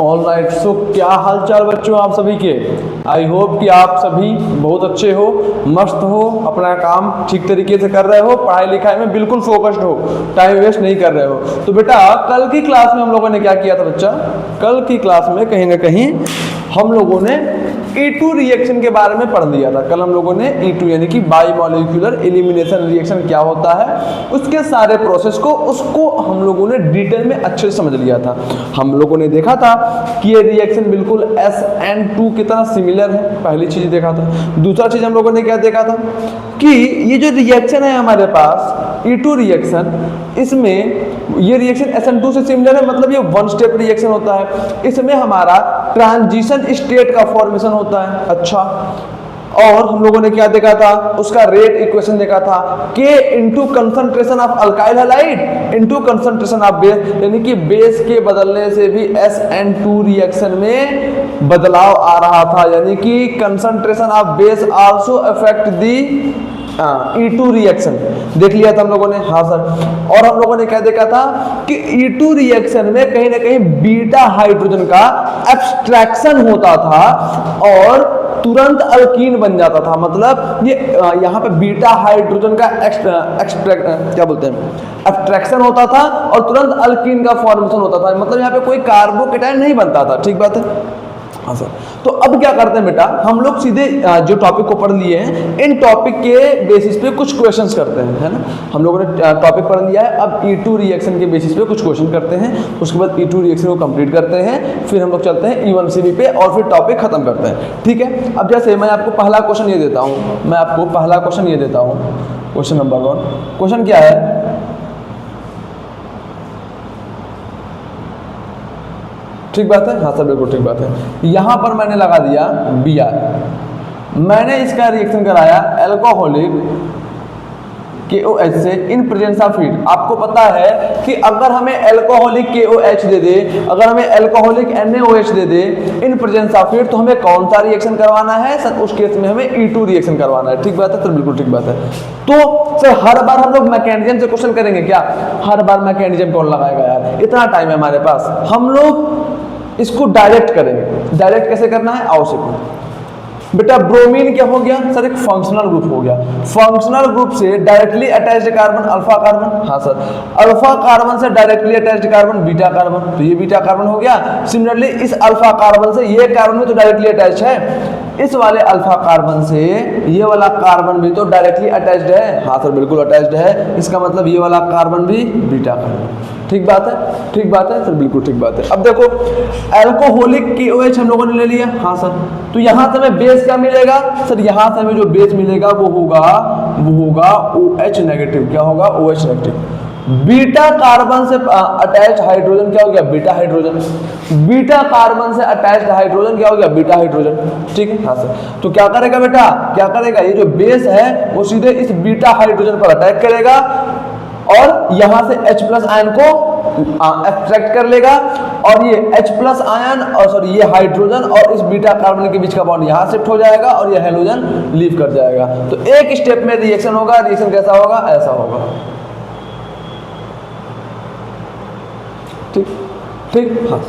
All right. सो क्या हाल चाल बच्चों आप सभी के। आई होप कि आप सभी बहुत अच्छे हो, मस्त हो, अपना काम ठीक तरीके से कर रहे हो, पढ़ाई लिखाई में बिल्कुल फोकस्ड हो, टाइम वेस्ट नहीं कर रहे हो। तो बेटा कल की क्लास में हम लोगों ने क्या किया था बच्चा, कल की क्लास में कहीं ना कहीं हम लोगों ने E2 रिएक्शन के बारे में पढ़ लिया था। कल हम लोगों ने E2 यानी कि बायोमॉलिक्यूलर एलिमिनेशन रिएक्शन क्या होता है, उसके सारे प्रोसेस को उसको हम लोगों ने डिटेल में अच्छे से समझ लिया था। हम लोगों ने देखा था कि ये रिएक्शन बिल्कुल SN2 की तरह सिमिलर है, पहली चीज देखा था। दूसरा चीज हम लोगों ने क्या देखा था कि ये जो रिएक्शन है हमारे पास E2 रिएक्शन, इसमें ये रिएक्शन SN2 से सिमिलर है, मतलब ये वन स्टेप रिएक्शन होता है। इसमें हमारा ट्रांजिशन स्टेट का फॉर्मेशन होता है। अच्छा, और हम लोगों ने क्या देखा था, उसका रेट इक्वेशन देखा था, K into concentration of alkyl halide into concentration of base, यानी कि बेस के बदलने से भी SN2 रिएक्शन में बदलाव आ रहा था, यानी कि concentration of base also affect the E2 reaction. देख लिया था हम लोगों ने, हाँ सर। और हम लोगों ने क्या देखा था कि E2 रिएक्शन में कहीं ना कहीं बीटा हाइड्रोजन का एब्स्ट्रैक्शन होता था और तुरंत अल्कीन बन जाता था। मतलब ये यहाँ पे बीटा हाइड्रोजन का क्या बोलते हैं, एब्स्ट्रैक्शन होता था और तुरंत अल्कीन का फॉर्मेशन होता था। मतलब यहाँ पे कोई कार्बोकेटाइन नहीं बनता था। ठीक बात है, हाँ सर। तो अब क्या करते हैं बेटा, हम लोग सीधे जो टॉपिक को पढ़ लिए हैं, इन टॉपिक के बेसिस पे कुछ क्वेश्चंस करते हैं, है ना। हम लोगों ने टॉपिक पढ़ लिया है, अब E2 रिएक्शन के बेसिस पे कुछ क्वेश्चन करते हैं, उसके बाद E2 रिएक्शन को कंप्लीट करते हैं, फिर हम लोग चलते हैं E1CB पे और फिर टॉपिक खत्म करते हैं। ठीक है, अब जैसे मैं आपको पहला क्वेश्चन ये देता हूँ, क्वेश्चन नंबर 1। क्वेश्चन क्या है, ठीक बात है, हाँ सर बिल्कुल ठीक बात है। यहां पर मैंने लगा दिया Br, मैंने इसका रिएक्शन कराया एल्कोहलिक KOH से इन प्रेजेंस ऑफ हीट। आपको पता है कि अगर हमें एल्कोहलिक KOH दे दे, अगर हमें alcoholic NaOH they they in presence of heat, तो हमें कौन सा रिएक्शन करवाना है सर, उस केस में हमें E2 रिएक्शन करवाना है। ठीक बात है सर, बिल्कुल ठीक बात है। तो सर हर बार हम लोग मैकेनिज्म से क्वेश्चन करेंगे क्या, हर बार मैकेनिज्म कौन लगाएगा यार, इतना टाइम है हमारे पास। हम लोग इसको डायरेक्ट करेंगे। डायरेक्ट कैसे करना है, आओ सीखो बेटा। ब्रोमीन क्या हो गया सर, एक फंक्शनल ग्रुप हो गया। फंक्शनल ग्रुप से directly attached carbon alpha carbon, हाँ सर। अल्फा कार्बन से directly attached carbon beta carbon, तो ये बीटा कार्बन हो गया। सिमिलरली इस अल्फा कार्बन से ये कार्बन में तो डायरेक्टली अटैच है, इस वाले अल्फा कार्बन से ये वाला कार्बन भी तो डायरेक्टली अटैच्ड है, हाँ सर बिल्कुल अटैच्ड है। इसका मतलब ये वाला कार्बन भी बीटा कार्बन। ठीक बात है, ठीक बात है सर, बिल्कुल ठीक बात है। अब देखो एल्कोहलिक KOH हम लोगों ने ले लिया, हाँ सर। तो यहां से हमें बेस क्या मिलेगा सर, यहां से हमें जो बेस मिलेगा वो होगा OH नेगेटिव। क्या होगा, OH नेगेटिव। बीटा कार्बन से अटैच हाइड्रोजन क्या हो गया, बीटा हाइड्रोजन। बीटा कार्बन से अटैच्ड हाइड्रोजन क्या हो गया, बीटा हाइड्रोजन। ठीक है, हाँ सर। तो क्या करेगा बेटा, क्या करेगा, ये जो बेस है वो सीधे इस बीटा हाइड्रोजन पर अटैक करेगा और यहां से H+ आयन को एक्सट्रैक्ट कर लेगा, और ये H+ आयन और सॉरी ये हाइड्रोजन और इस बीटा कार्बन के बीच का बॉन्ड यहां शिफ्ट हो जाएगा और ये हैलोजन लीव कर जाएगा। तो एक स्टेप में रिएक्शन होगा। रिएक्शन कैसा होगा, ऐसा होगा। ठीक ठीक, हाँ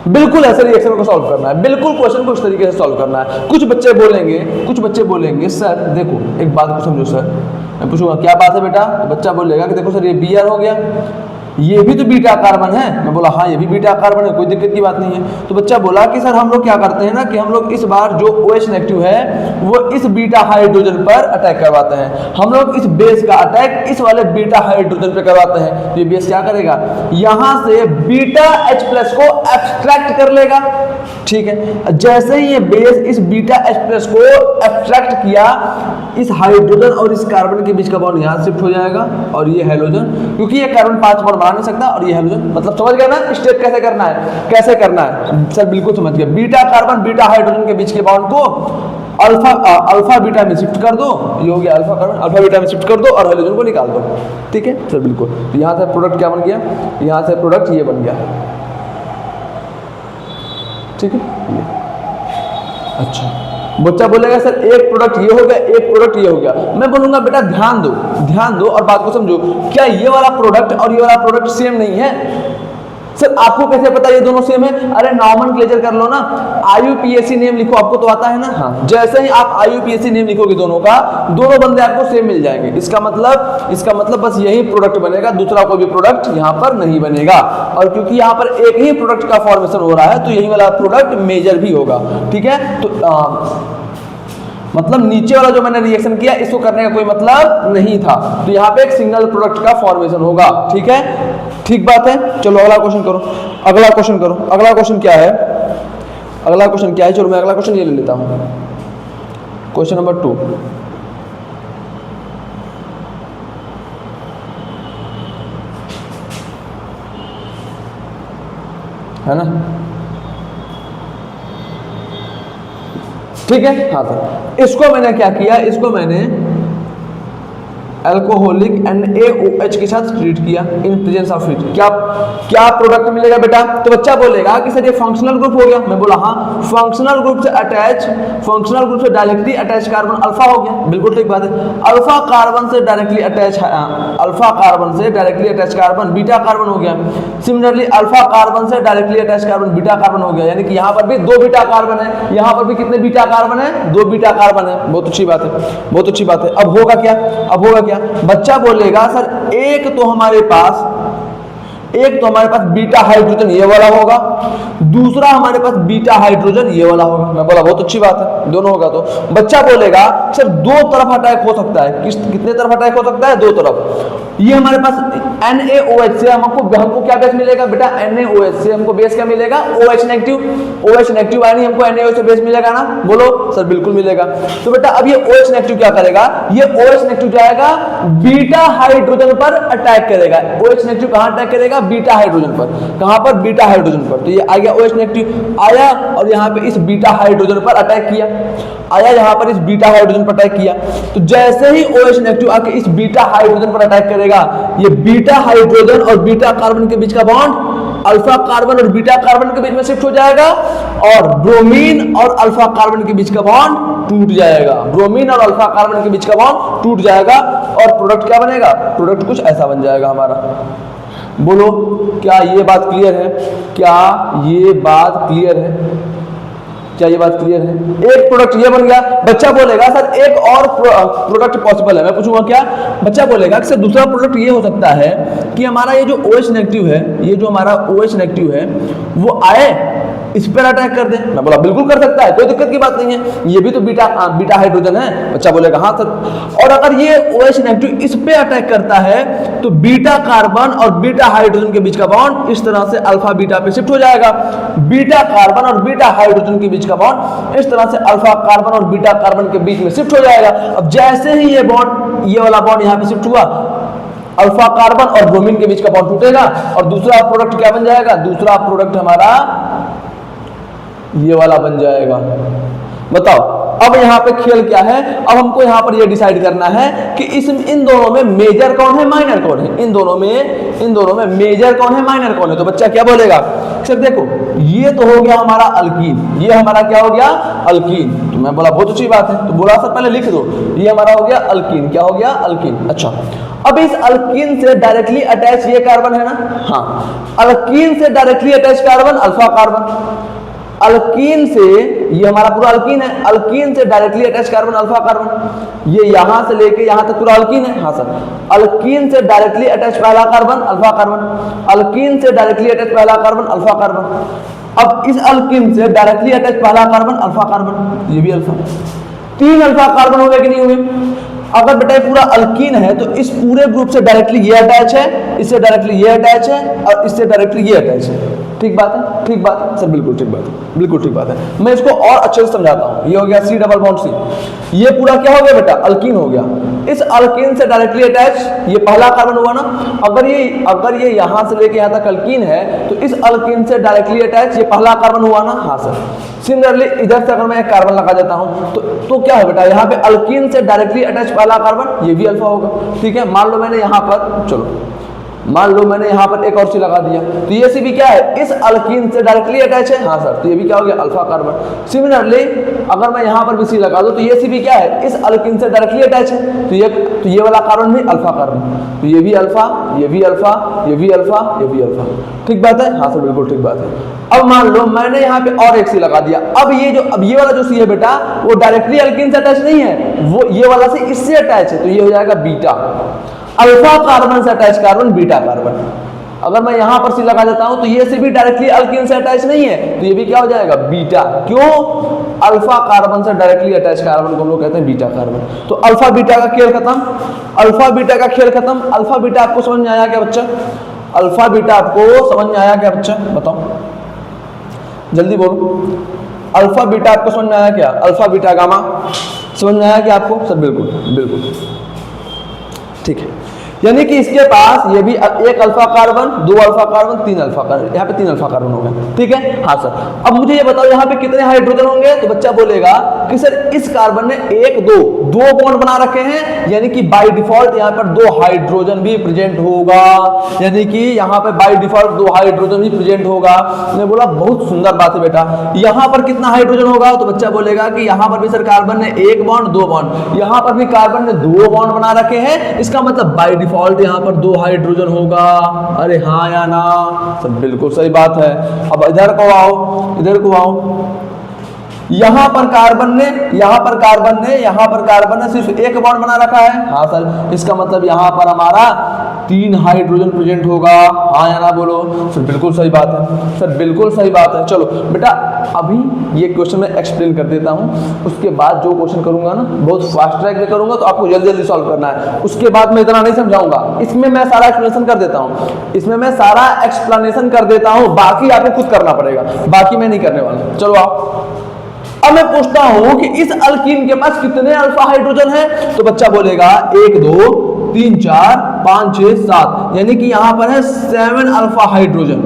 बिल्कुल ऐसे रिएक्शन को सॉल्व करना है, बिल्कुल क्वेश्चन को इस तरीके से सॉल्व करना है। कुछ बच्चे बोलेंगे सर देखो एक बात को समझो सर, मैं पूछूंगा क्या बात है बेटा, तो बच्चा बोलेगा कि देखो सर ये Br हो गया, ये भी तो बीटा कार्बन है। मैं बोला हाँ ये भी बीटा कार्बन है, कोई दिक्कत की बात नहीं है। तो बच्चा बोला कि सर हम लोग क्या करते हैं ना कि हम लोग इस बार जो OH नेगेटिव है वो इस बीटा हाइड्रोजन पर अटैक करवाते हैं। हम लोग इस बेस का अटैक इस वाले बीटा हाइड्रोजन पे करवाते हैं। तो ये बेस क्या करेगा, यहां से बीटा H+ को एब्स्ट्रैक्ट कर लेगा। ठीक है, जैसे ही ये बेस इस बीटा H+ को एब्स्ट्रैक्ट किया, इस हाइड्रोजन और इस कार्बन के बीच का बॉन्ड यहां शिफ्ट हो जाएगा और ये हैलोजन, क्योंकि ये कार्बन 5 बॉन्ड नहीं सकता और ये हैलोजन, मतलब समझ गए ना स्टेप कैसे करना है, कैसे करना है सर, बिल्कुल समझ गए। बीटा कार्बन बीटा हाइड्रोजन के बीच के बॉन्ड को अल्फा बीटा में शिफ्ट कर दो, ये हो गया अल्फा कार्बन, अल्फा बीटा में शिफ्ट कर दो और हाइड्रोजन को निकाल दो। ठीक है सर बिल्कुल। तो यहां से प्रोडक्ट क्या बन गया, यहां से प्रोडक्ट ये बन गया। ठीक है, अच्छा बच्चा बोलेगा सर एक प्रोडक्ट ये हो गया, एक प्रोडक्ट ये हो गया। मैं बोलूंगा बेटा ध्यान दो और बात को समझो, क्या ये वाला प्रोडक्ट और ये वाला प्रोडक्ट सेम नहीं है? सर आपको कैसे पता ये दोनों सेम है? अरे नॉमेनक्लेचर कर लो ना, आईयूपीएसी नेम लिखो, आपको तो आता है ना। हाँ, जैसे ही आप आईयूपीएसी नेम लिखोगे दोनों का, दोनों बंदे आपको सेम मिल जाएंगे। इसका मतलब बस यही प्रोडक्ट बनेगा, दूसरा कोई भी प्रोडक्ट यहाँ पर नहीं बनेगा। और क्योंकि यहाँ पर एक ही प्रोडक्ट का फॉर्मेशन हो रहा है तो यही वाला प्रोडक्ट मेजर भी होगा। ठीक है, तो मतलब नीचे वाला जो मैंने रिएक्शन किया इसको करने का कोई मतलब नहीं था, तो यहाँ पे एक सिंगल प्रोडक्ट का फॉर्मेशन होगा। ठीक है, ठीक बात है। चलो अगला क्वेश्चन करो, अगला क्वेश्चन करो। अगला क्वेश्चन क्या है? अगला क्वेश्चन क्या है? चलो मैं अगला क्वेश्चन ये ले लेता हूँ, क्वेश्चन नंबर 2 है ना। ठीक है, हाँ सर, इसको मैंने क्या किया, इसको मैंने अल्कोहलिक NaOH के साथ ट्रीट किया इन प्रेजेंस ऑफ हीट। क्या प्रोडक्ट मिलेगा बेटा? तो बच्चा बोलेगा कि सर ये फंक्शनल ग्रुप हो गया। मैं बोला हाँ, फंक्शनल ग्रुप से डायरेक्टली अटैच कार्बन अल्फा हो गया। बिल्कुल ठीक बात है, अल्फा कार्बन से directly attach carbon beta carbon हो गया। सिमिलरली अल्फा कार्बन से directly attach carbon beta carbon हो गया, यानी कि यहाँ पर भी 2 बीटा कार्बन है, यहाँ पर भी कितने बीटा कार्बन है? 2 बीटा कार्बन है। बहुत अच्छी बात है, बहुत अच्छी बात है। अब होगा क्या? बच्चा बोलेगा सर एक तो हमारे पास बीटा हाइड्रोजन ये वाला होगा, दूसरा हमारे पास बीटा हाइड्रोजन ये वाला होगा। मैं बोला बहुत अच्छी बात है, दोनों होगा। तो बच्चा बोलेगा सर 2 तरफ अटैक हो सकता है। कितने तरफ अटैक हो सकता है? 2 तरफ। ये हमारे पास NaOH से हमको क्या बेस मिलेगा बेटा? NaOH से हमको बेस क्या मिलेगा? OH नेगेटिव यानी हमको NaOH से बेस मिलेगा ना? बोलो सर बिल्कुल मिलेगा। तो बेटा अब ये OH नेगेटिव क्या करेगा? ये OH नेगेटिव जाएगा बीटा हाइड्रोजन पर अटैक करेगा। OH नेगेटिव कहां अटैक करेगा? बीटा हाइड्रोजन पर। कहां पर? बीटा हाइड्रोजन पर। तो ये आ गया OH नेगेटिव, आया और यहाँ पे इस बीटा हाइड्रोजन पर अटैक किया, आया यहाँ पर इस बीटा हाइड्रोजन पर अटैक किया। तो जैसे ही OH नेगेटिव आके इस बीटा हाइड्रोजन पर अटैक करेगा, ये बीटा हाइड्रोजन और बीटा कार्बन के बीच का बॉन्ड अल्फा कार्बन और बीटा कार्बन के बीच में शिफ्ट हो जाएगा, और ब्रोमीन और अल्फा कार्बन के बीच का बॉन्ड टूट जाएगा। ब्रोमीन और अल्फा कार्बन के बीच का बॉन्ड टूट जाएगा और प्रोडक्ट क्या बनेगा? प्रोडक्ट कुछ ऐसा बन जाएगा हमारा। बोलो क्या ये बात क्लियर है? क्या ये बात क्लियर है? एक प्रोडक्ट ये बन गया। बच्चा बोलेगा सर एक और प्रोडक्ट पॉसिबल है। मैं पूछूंगा क्या? बच्चा बोलेगा कि सर दूसरा प्रोडक्ट ये हो सकता है कि हमारा ये जो OH नेगेटिव है, वो आए इस पर अटैक कर दे। मैं बोला बिल्कुल कर सकता है, कोई दिक्कत की बात नहीं है, ये भी तो बीटा हाइड्रोजन है। बच्चा बोलेगा हाँ सर। और अगर ये OH नेगेटिव इस पे अटैक करता है तो बीटा कार्बन और बीटा हाइड्रोजन के बीच का बॉन्ड इस तरह से अल्फा बीटा पे शिफ्ट हो जाएगा। बीटा कार्बन और बीटा हाइड्रोजन के बीच का बॉन्ड इस तरह से अल्फा कार्बन और बीटा कार्बन के बीच में शिफ्ट हो जाएगा। अब जैसे ही ये वाला बॉन्ड यहाँ पे शिफ्ट हुआ, अल्फा कार्बन और ब्रोमीन के बीच का बॉन्ड टूटेगा और दूसरा प्रोडक्ट क्या बन जाएगा? दूसरा प्रोडक्ट हमारा ये वाला बन जाएगा। बताओ अब यहाँ पे खेल क्या है? अब हमको यहाँ पर ये डिसाइड करना है कि इन दोनों में मेजर कौन है, माइनर कौन है। इन दोनों में मेजर कौन है, माइनर कौन है। तो बच्चा क्या बोलेगा? सर देखो ये तो हो गया हमारा अल्कीन, ये हमारा क्या हो गया? अल्कीन। तो मैं बोला बहुत अच्छी बात है, तो बोला सर पहले लिख दो, ये हमारा हो गया अल्कीन। क्या हो गया? अल्कीन। अच्छा, अब इस अल्कीन से डायरेक्टली अटैच ये कार्बन है ना? हाँ, अल्कीन से directly attach carbon alpha carbon. Alkyne से, ये हमारा पूरा अल्कीन है, अल्कीन से directly attach carbon alpha carbon. ये यहां से लेके यहां तक पूरा अल्कीन है। हाँ सर, अल्कीन से डायरेक्टली अटैच पहला कार्बन अल्फा कार्बन, अल्कीन से डायरेक्टली अटैच पहला कार्बन अल्फा कार्बन। अब इस अल्कीन से डायरेक्टली अटैच पहला कार्बन अल्फा कार्बन, ये भी अल्फा। 3 अल्फा कार्बन हो गए कि नहीं हुए? अगर बेटा पूरा अल्कीन है तो इस पूरे ग्रुप से डायरेक्टली ये अटैच है, इससे डायरेक्टली ये अटैच है और इससे डायरेक्टली ये अटैच है। ठीक बात है? ठीक बात है सर, बिल्कुल ठीक बात है, बिल्कुल ठीक बात है। मैं इसको और अच्छे से समझाता हूँ। ये हो गया C डबल बॉन्ड C, ये पूरा क्या हो गया बेटा? अल्कीन हो गया। इस अल्कीन से डायरेक्टली अटैच ये पहला कार्बन हुआ ना। अगर ये यहां से लेके यहां तक अल्कीन है तो इस अल्कीन से डायरेक्टली अटैच ये पहला कार्बन हुआ ना। हाँ सर। सिमिलरली इधर से अगर मैं एक कार्बन लगा देता हूं तो क्या है बेटा? यहाँ पे अल्कीन से डायरेक्टली अटैच पहला कार्बन, ये भी अल्फा होगा। ठीक है, मान लो मैंने यहाँ पर, चलो मान लो मैंने यहाँ पर एक और सी लगा दिया, तो ये सी भी क्या है, इस अल्कीन से डायरेक्टली अटैच है। हाँ सर, तो ये भी क्या हो गया, अल्फा कार्बन। सिमिलरली अगर मैं यहाँ पर भी सी लगा दूं तो ये सी भी क्या है, इस अल्कीन से डायरेक्टली अटैच है। तो ये वाला कार्बन भी अल्फा कार्बन, तो ये भी अल्फा, ये भी अल्फा, ये भी अल्फा, ये भी अल्फा। ठीक बात है? हाँ सर बिल्कुल ठीक बात है। अब मान लो मैंने यहाँ पे और एक सी लगा दिया। अब ये वाला जो सी है बेटा, वो डायरेक्टली अल्कीन से अटैच नहीं है, वो ये वाला सी इससे अटैच है, तो ये हो जाएगा बीटा। अल्फा कार्बन से अटैच कार्बन बीटा कार्बन। अगर मैं यहां पर सी लगा देता हूं तो ये सी भी डायरेक्टली अल्कीन से अटैच नहीं है, तो ये भी क्या हो जाएगा, बीटा। क्यों? अल्फा कार्बन से डायरेक्टली अटैच कार्बन को हम लोग कहते हैं बीटा कार्बन। तो अल्फा बीटा का खेल खत्म, अल्फा बीटा का खेल खत्म। अल्फा बीटा आपको समझ में आया क्या बच्चा? अल्फा बीटा आपको समझ में आया क्या बच्चा? बताओ जल्दी बोलो। अल्फा बीटा आपको समझ में आया क्या? अल्फा बीटा गामा समझ में आया क्या आपको? सर बिल्कुल बिल्कुल ठीक है। यानी कि इसके पास ये भी एक अल्फा कार्बन, दो अल्फा कार्बन, तीन अल्फा कार्बन, यहाँ पे तीन अल्फा कार्बन हो गए। ठीक है? हाँ सर। अब मुझे ये बताओ यहाँ पे कितने हाइड्रोजन होंगे? तो बच्चा बोलेगा कि सर इस कार्बन ने एक दो बॉन्ड बना रखे हैं, यानी कि बाय डिफॉल्ट यहाँ पर दो हाइड्रोजन भी प्रेजेंट होगा, यानी कि यहाँ पे बाय डिफॉल्ट दो हाइड्रोजन भी प्रेजेंट होगा। मैंने बोला बहुत सुंदर बात है बेटा। यहाँ पर कितना हाइड्रोजन होगा? तो बच्चा बोलेगा कि यहाँ पर भी सर कार्बन ने एक बॉन्ड, दो बॉन्ड, यहाँ पर भी कार्बन ने दो बॉन्ड बना रखे हैं, इसका मतलब बाय डिफॉल्ट यहाँ पर दो हाइड्रोजन होगा। अरे हाँ या ना? सब बिल्कुल सही बात है। अब इधर को आओ, इधर को आओ। यहाँ पर कार्बन ने सिर्फ एक बॉन्ड बना रखा है। हाँ सर, इसका मतलब यहाँ पर हमारा तीन हाइड्रोजन प्रेजेंट होगा। हाँ या ना बोलो? सर बिल्कुल सही बात है, सर बिल्कुल सही बात है। चलो बेटा अभी ये क्वेश्चन मैं एक्सप्लेन कर देता हूँ, उसके बाद जो क्वेश्चन करूंगा ना बहुत फास्ट ट्रैक में करूंगा, तो आपको जल्दी जल्दी सॉल्व करना है। उसके बाद मैं इतना नहीं समझाऊंगा, इसमें मैं सारा एक्सप्लेनेशन कर देता हूँ, बाकी आपको खुद करना पड़ेगा, बाकी मैं नहीं करने वाला। चलो आओ। अब मैं पूछता हूं कि इस अल्कीन के पास कितने अल्फा हाइड्रोजन है? तो बच्चा बोलेगा 1 2 3 4 5 6 7, यानी कि यहां पर है 7 अल्फा हाइड्रोजन।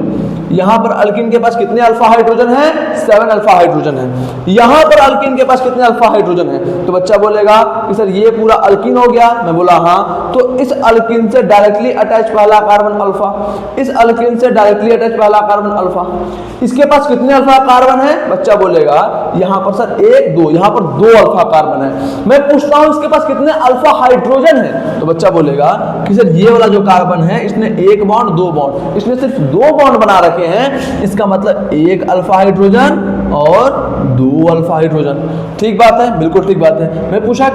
यहां पर अल्कीन के पास कितने अल्फा हाइड्रोजन है? 7 अल्फा हाइड्रोजन है। यहां पर अल्कीन के पास कितने अल्फा हाइड्रोजन है? तो बच्चा बोलेगा कि सर ये पूरा अल्कीन हो गया। मैं बोला हाँ। तो इस अल्कीन से डायरेक्टली अटैच पहला कार्बन अल्फा, इस अल्कीन से डायरेक्टली अटैच पहला कार्बन अल्फा। इसके पास कितने अल्फा कार्बन है? बच्चा बोलेगा यहां पर सर 1 2, यहां पर 2 अल्फा कार्बन है। मैं पूछता हूं इसके पास कितने अल्फा हाइड्रोजन है? तो बच्चा बोलेगा कि सर ये वाला जो कार्बन है इसने एक बॉन्ड, दो बॉन्ड, इसने सिर्फ दो बॉन्ड बना रखे हैं, इसका मतलब एक अल्फा हाइड्रोजन और दो अल्फा हाइड्रोजन। ठीक बात है, बिल्कुल ठीक बात है। मैं पूछा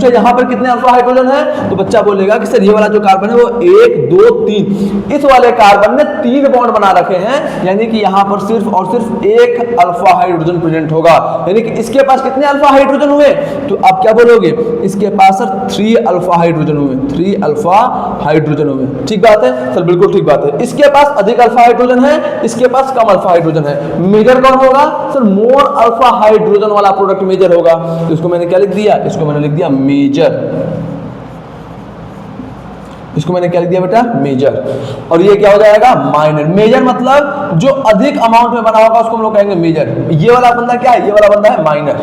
यहाँ पर कितने अल्फा हाइड्रोजन है? तो बच्चा बोलेगा कि सर ये वाला जो कार्बन है वो 1 2 3, इस वाले कार्बन ने 3 बॉन्ड बना रखे हैं, यानी कि यहाँ पर सिर्फ और सिर्फ एक अल्फा हाइड्रोजन प्रेजेंट होगा। यानी कि इसके पास कितने अल्फा हाइड्रोजन हुए? तो आप क्या बोलोगे? इसके पास सर 3 अल्फा हाइड्रोजन हुए, 3 अल्फा हाइड्रोजन हुए। ठीक बात है सर, बिल्कुल ठीक बात है। इसके पास अधिक अल्फा हाइड्रोजन है, इसके पास कम अल्फा हाइड्रोजन है। मेजर कौन होगा? सर मोर अल्फा हाइड्रोजन वाला प्रोडक्ट मेजर होगा। तो इसको मैंने क्या लिख दिया? इसको मैंने लिख दिया मेजर। इसको मैंने क्या लिख दिया बेटा? मेजर। और ये क्या हो जाएगा? माइनर। मेजर मतलब जो अधिक अमाउंट में बना होगा उसको हम लोग कहेंगे मेजर। ये वाला बंदा क्या है? ये वाला बंदा है माइनर।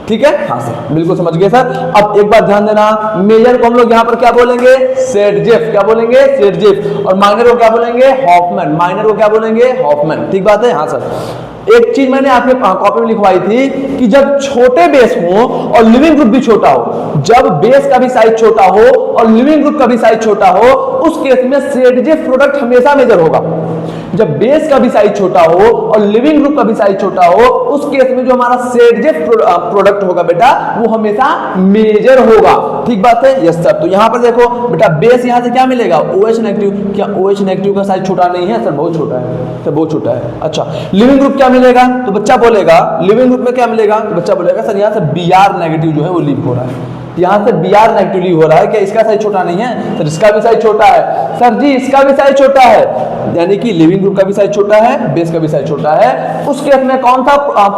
ठीक है? हाँ सर, बिल्कुल समझ गए सर। अब एक बात ध्यान देना, मेजर को हम लोग यहाँ पर क्या बोलेंगे? सेडजेफ। क्या बोलेंगे? सेडजेफ। और माइनर को क्या बोलेंगे? हॉफमैन। माइनर को क्या बोलेंगे? हॉफमैन। ठीक बात है? हाँ सर। एक चीज मैंने आपके कॉपी में लिखवाई थी कि जब छोटे बेस हो और लिविंग ग्रुप भी छोटा हो, जब बेस का भी साइज छोटा हो और लिविंग ग्रुप का भी साइज छोटा हो, उस केस में सेडजेफ प्रोडक्ट हमेशा मेजर होगा। जब बेस का भी साइज छोटा हो और लिविंग ग्रुप का भी साइज छोटा हो, उस केस में जो हमारा सेडजेफ प्रोडक्ट होगा बेटा वो हमेशा मेजर होगा। ठीक बात है? Yes sir. तो यहां पर देखो बेटा, बेस यहां से क्या मिलेगा? OH negative. क्या OH नेगेटिव का साइज छोटा नहीं है? सर बहुत छोटा है, सर बहुत छोटा है। अच्छा, लिविंग ग्रुप क्या मिलेगा? तो बच्चा बोलेगा लिविंग ग्रुप में क्या मिलेगा? तो बच्चा बोलेगा सर यहाँ से Br नेगेटिव जो है वो लीव हो रहा है, यहाँ से Br नेगेटिव लीव हो रहा है। क्या इसका साइज छोटा नहीं है? सर इसका भी साइज छोटा है। सर जी इसका भी साइज छोटा है, यानी कि लिविंग ग्रुप का भी साइज छोटा है, बेस का भी साइज छोटा है। उस केस में कौन सा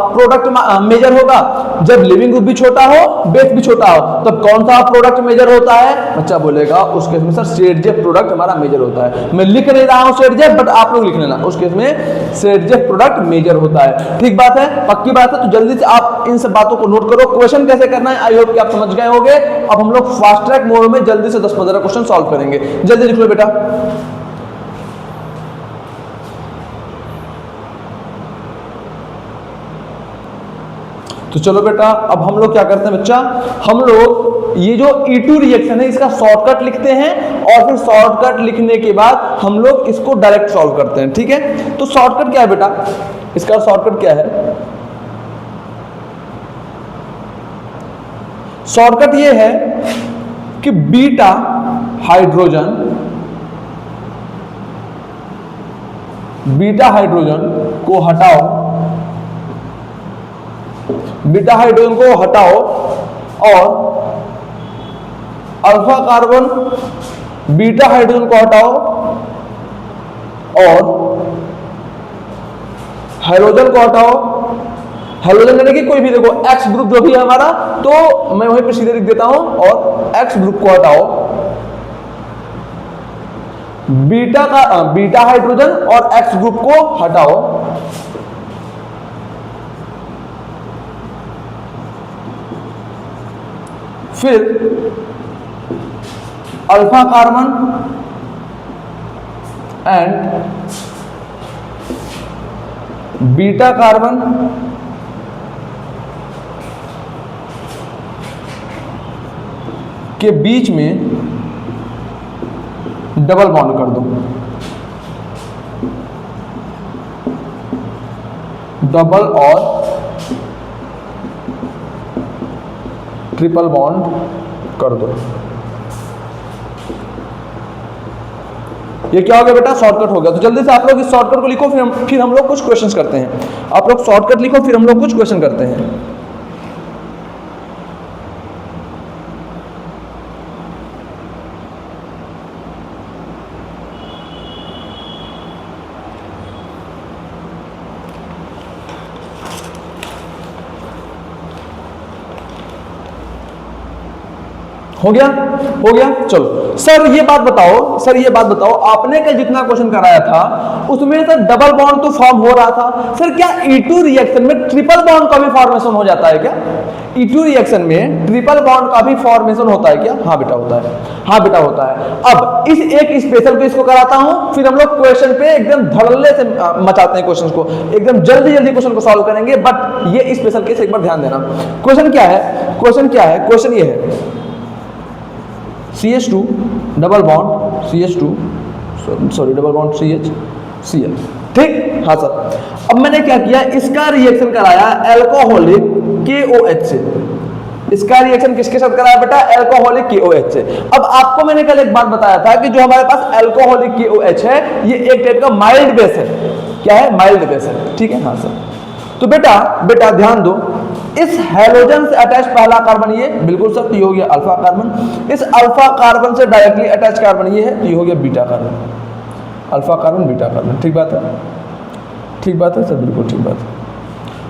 प्रोडक्ट मेजर होगा? जब लिविंग ग्रुप भी छोटा हो, बेस भी छोटा हो, तब कौन सा प्रोडक्ट मेजर होता है? बच्चा बोलेगा उस केस में सर सेडजेफ प्रोडक्ट हमारा मेजर होता है। मैं लिख नहीं रहा हूं सेडजेफ, बट आप लोग लिख लेना, उस केस में सेडजेफ प्रोडक्ट मेजर होता है। ठीक बात है, पक्की बात है। तो जल्दी से आप इन सब बातों को नोट करो। क्वेश्चन कैसे करना है आई होप कि आप समझ गए होंगे। अब हम लोग फास्ट ट्रैक मोड में जल्दी से 10-15 क्वेश्चन सॉल्व करेंगे। जल्दी लिख लो बेटा। तो चलो बेटा अब हम लोग क्या करते हैं बच्चा, हम लोग ये जो E2 रिएक्शन है इसका शॉर्टकट लिखते हैं और फिर शॉर्टकट लिखने के बाद हम लोग इसको डायरेक्ट सॉल्व करते हैं, ठीक है। तो शॉर्टकट क्या है बेटा, इसका शॉर्टकट क्या है, शॉर्टकट ये है कि बीटा हाइड्रोजन को हटाओ, बीटा हाइड्रोजन को हटाओ और अल्फा कार्बन बीटा हाइड्रोजन को हटाओ और हाइड्रोजन को हटाओ, हाइड्रोजन यानी कि कोई भी देखो एक्स ग्रुप जो भी है हमारा, तो मैं वहीं पे सीधे लिख देता हूं, और एक्स ग्रुप को हटाओ, बीटा हाइड्रोजन और एक्स ग्रुप को हटाओ, फिर alpha carbon and beta carbon के बीच में डबल बॉन्ड कर दो, डबल और ट्रिपल बॉन्ड कर दो। ये क्या हो गया बेटा, शॉर्टकट हो गया। तो जल्दी से आप लोग इस शॉर्टकट को लिखो, फिर हम लोग कुछ क्वेश्चंस करते हैं। आप लोग शॉर्टकट लिखो, फिर हम लोग कुछ क्वेश्चन करते हैं। हो गया, हो गया। चलो सर ये बात बताओ, आपने कल जितना क्वेश्चन कराया था उसमें सर डबल बॉन्ड तो फॉर्म हो रहा था, सर क्या E2 रिएक्शन में ट्रिपल बॉन्ड का भी फॉर्मेशन हो जाता है क्या? E2 रिएक्शन में ट्रिपल बॉन्ड का भी फॉर्मेशन होता है क्या? हाँ बेटा होता है, हाँ बेटा होता है। अब इस एक स्पेशल को इसको कराता हूं, फिर हम लोग क्वेश्चन पे एकदम धड़ल्ले से मचाते हैं, क्वेश्चन को एकदम जल्दी जल्दी क्वेश्चन को सॉल्व करेंगे। बट ये स्पेशल केस एक बार ध्यान देना। क्वेश्चन क्या है, क्वेश्चन ये है CH2 double bond CH2 sorry double bond CH ठीक, हाँ सर। अब मैंने क्या किया, इसका रिएक्शन कराया अल्कोहलिक KOH से। इसका रिएक्शन किसके साथ कराया बेटा? अल्कोहलिक KOH से। अब आपको मैंने कल एक बात बताया था कि जो हमारे पास अल्कोहलिक KOH है ये एक टाइप का माइल्ड बेस है। क्या है? माइल्ड बेस है, ठीक है, हाँ सर। तो बेटा ध्यान दो, इस हैलोजन से अटैच पहला कार्बन ये, बिल्कुल सर, तो ये हो गया अल्फा कार्बन। इस अल्फा कार्बन से डायरेक्टली अटैच कार्बन ये है, तो ये हो गया beta carbon. Alpha carbon beta carbon, ठीक बात है, ठीक बात है सर, बिल्कुल ठीक बात है।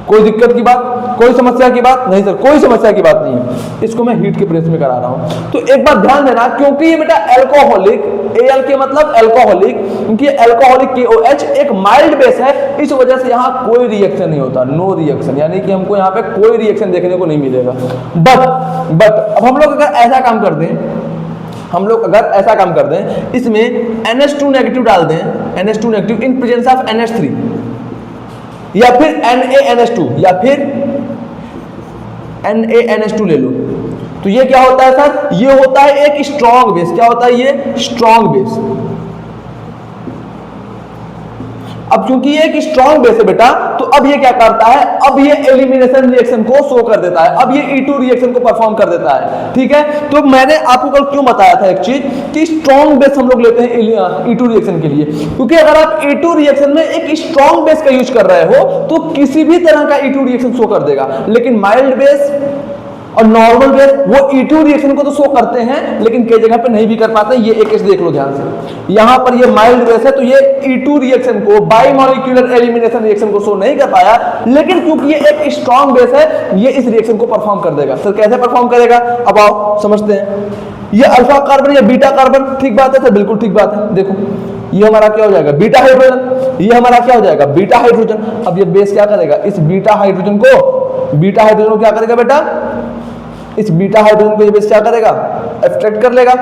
कोई दिक्कत की बात, कोई समस्या की बात नहीं सर, कोई समस्या की बात नहीं है। इसको मैं हीट के प्रेस में करा रहा हूं। तो एक बात ध्यान देना, क्योंकि ये बेटा अल्कोहलिक, Al के मतलब अल्कोहलिक, क्योंकि अल्कोहलिक KOH एक माइल्ड बेस है, इस वजह से यहाँ कोई रिएक्शन नहीं होता, नो रिएक्शन, यानी कि हमको यहाँ पे कोई रिएक्शन देखने को नहीं मिलेगा। बट अब हम लोग अगर ऐसा काम कर दें, इसमें NH2 नेगेटिव डाल दें, NH2 negative in presence of NH3, या फिर NaNH2 या फिर NaNH2 ले लो, तो ये क्या होता है सर? ये होता है एक स्ट्रॉन्ग बेस। क्या होता है ये? Strong base. अब क्योंकि ये एक स्ट्रॉन्ग बेस है बेटा, तो अब ये क्या करता है, अब ये एलिमिनेशन रिएक्शन को शो कर देता है, अब ये E2 रिएक्शन को परफॉर्म कर देता है, ठीक है। तो मैंने आपको कल क्यों बताया था एक चीज कि स्ट्रॉन्ग बेस हम लोग लेते हैं E2 रिएक्शन के लिए, क्योंकि अगर आप E2 रिएक्शन में एक स्ट्रॉन्ग बेस का यूज कर रहे हो तो किसी भी तरह का E2 रिएक्शन शो कर देगा। लेकिन माइल्ड बेस और नॉर्मल बेस वो E2 रिएक्शन को तो शो करते हैं, लेकिन कई जगह पे नहीं भी कर पाते। ये एक केस देख लो ध्यान से, यहां पर ये माइल्ड बेस है तो ये E2 रिएक्शन को, बाइमॉलिक्यूलर एलिमिनेशन रिएक्शन को शो नहीं कर पाया, लेकिन क्योंकि ये एक स्ट्रॉन्ग बेस है ये इस रिएक्शन को परफॉर्म कर देगा। सर कैसे परफॉर्म करेगा? अब आओ समझते हैं। ये अल्फा कार्बन या बीटा कार्बन, ठीक बात है सर, बिल्कुल ठीक बात है। देखो ये हमारा क्या हो जाएगा? Beta hydrogen. ये हमारा क्या हो जाएगा? Beta hydrogen. अब ये बेस क्या करेगा? इस बीटा हाइड्रोजन को क्या करेगा बेटा? इस बीटा हाइड्रोजन को ये बेस क्या करेगा? एब्स्ट्रैक्ट कर लेगा,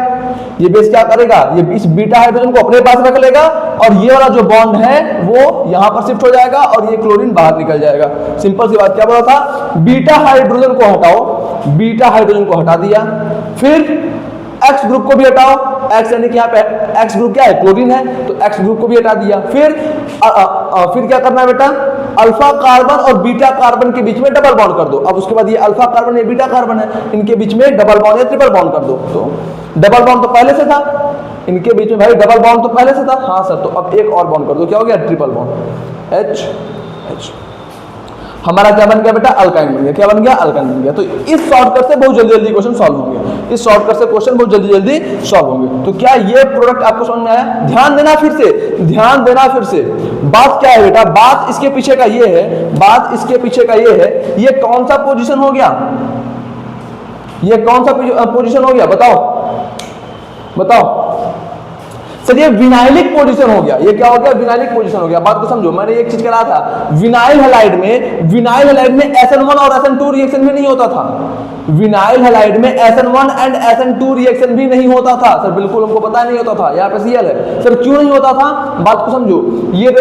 ये बेस क्या करेगा, ये इस बीटा हाइड्रोजन को अपने पास रख लेगा और ये वाला जो बॉन्ड है वो यहां पर शिफ्ट हो जाएगा और ये क्लोरीन बाहर निकल जाएगा। सिंपल सी बात, क्या बोला था, बीटा हाइड्रोजन को हटाओ, बीटा हाइड्रोजन को हटा दिया, फिर एक्स ग्रुप को भी हटाओ, एक्स यानी कि यहाँ पे एक्स ग्रुप क्या है, क्लोरीन है, तो एक्स ग्रुप को भी हटा दिया। फिर क्या करना है बेटा, अल्फा कार्बन और बीटा कार्बन के बीच में डबल बॉन्ड कर दो। अब उसके बाद ये अल्फा कार्बन, ये बीटा कार्बन है, इनके बीच में डबल बॉन्ड या ट्रिपल बॉन्ड कर दो। तो डबल बॉन्ड तो पहले से था, इनके बीच में भाई डबल बॉन्ड तो पहले से था, हाँ सर, तो अब एक और बॉन्ड कर दो, क्या हो गया, ट्रिपल बॉन्ड, H H। हमारा क्या बन गया बेटा, अल्काइन बन गया। क्या बन गया, अल्काइन बन गया। तो इस शॉर्टकट से बहुत जल्दी जल्दी क्वेश्चन सॉल्व होंगे, इस शॉर्टकट से क्वेश्चन बहुत जल्दी जल्दी सॉल्व होंगे। तो क्या ये प्रोडक्ट आपको समझ में आया? ध्यान देना फिर से, ध्यान देना फिर से, बात क्या है बेटा, बात इसके पीछे का ये है, बात इसके पीछे का ये है, ये कौन सा पोजीशन हो गया, ये कौन सा पोजीशन हो गया, बताओ बताओ सर, ये विनाइलिक पोजीशन हो गया। ये क्या हो गया, विनाइलिक पोजीशन हो गया। बात को समझो, मैंने एक चीज करा था, विनाइल हैलाइड में SN1 और SN2 रिएक्शन भी नहीं होता था, विनाइल हैलाइड में SN1 एंड SN2 रिएक्शन भी नहीं होता था सर, बिल्कुल हमको पता नहीं होता था। यहाँ पे Cl है सर, क्यों नहीं होता था, बात को समझो। ये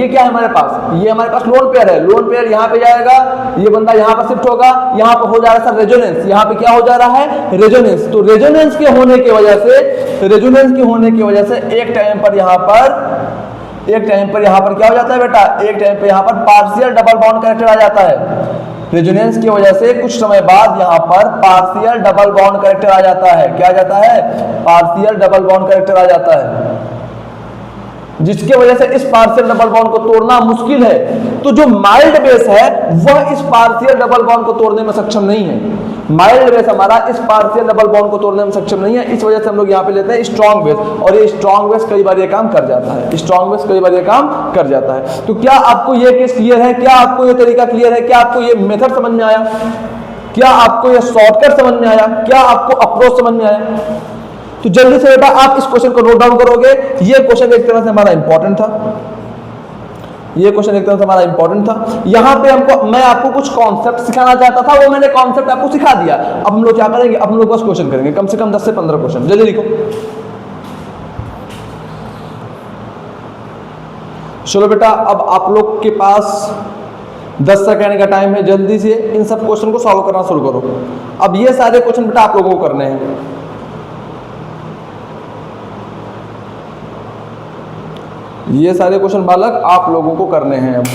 क्या है हमारे पास, ये हमारे पास लोन पेयर है, लोन पेयर यहाँ पे जाएगा, ये बंदा यहाँ पर शिफ्ट होगा, यहाँ पर हो जा रहा है सर रेजोनेंस, यहाँ पे क्या हो जा रहा है, रेजोनेंस। तो रेजोनेंस के होने की वजह से एक टाइम पर यहाँ पर क्या हो जाता है बेटा, एक टाइम पर यहाँ पर पार्शियल डबल बॉन्ड कैरेक्टर आ जाता है। रेजोनेंस की वजह से कुछ समय बाद यहाँ पर पार्शियल डबल बॉन्ड कैरेक्टर आ जाता है। क्या आ जाता है, पार्शियल डबल बॉन्ड कैरेक्टर आ जाता है, जिसके वजह से इस पार्शियल डबल बॉन्ड को तोड़ना मुश्किल है। तो जो माइल्ड बेस है वह इस पार्शियल डबल बॉन्ड को तोड़ने में सक्षम नहीं है, माइल्ड बेस हमारा इस पार्शियल डबल बॉन्ड को तोड़ने में सक्षम नहीं है। इस वजह से हम लोग यहाँ पे लेते हैं स्ट्रॉन्ग बेस, और ये स्ट्रॉन्ग बेस कई बार ये काम कर जाता है, स्ट्रॉन्ग बेस कई बार ये काम कर जाता है। तो क्या आपको ये केस क्लियर है, क्या आपको ये तरीका क्लियर है, क्या आपको ये मेथड समझ में आया, क्या आपको ये शॉर्टकट समझ में आया, क्या आपको अप्रोच समझ में आया? तो जल्दी से बेटा आप इस क्वेश्चन को नोट डाउन करोगे। ये क्वेश्चन एक तरह से हमारा इंपॉर्टेंट था, ये क्वेश्चन एक तरह से हमारा इंपॉर्टेंट था। यहाँ पे मैं आपको कुछ कॉन्सेप्ट सिखाना चाहता था, वो मैंने कॉन्सेप्ट आपको सिखा दिया। अब हम लोग क्या करेंगे, अब हम लोग बस क्वेश्चन करेंगे, कम से कम 10 से 15 क्वेश्चन। जल्दी लिखो, चलो बेटा, अब आप लोग के पास 10 सेकेंड का टाइम है, जल्दी से इन सब क्वेश्चन को सॉल्व करना शुरू करो। अब ये सारे क्वेश्चन बेटा आप लोगों को करने हैं, ये सारे क्वेश्चन बालक आप लोगों को करने हैं। अब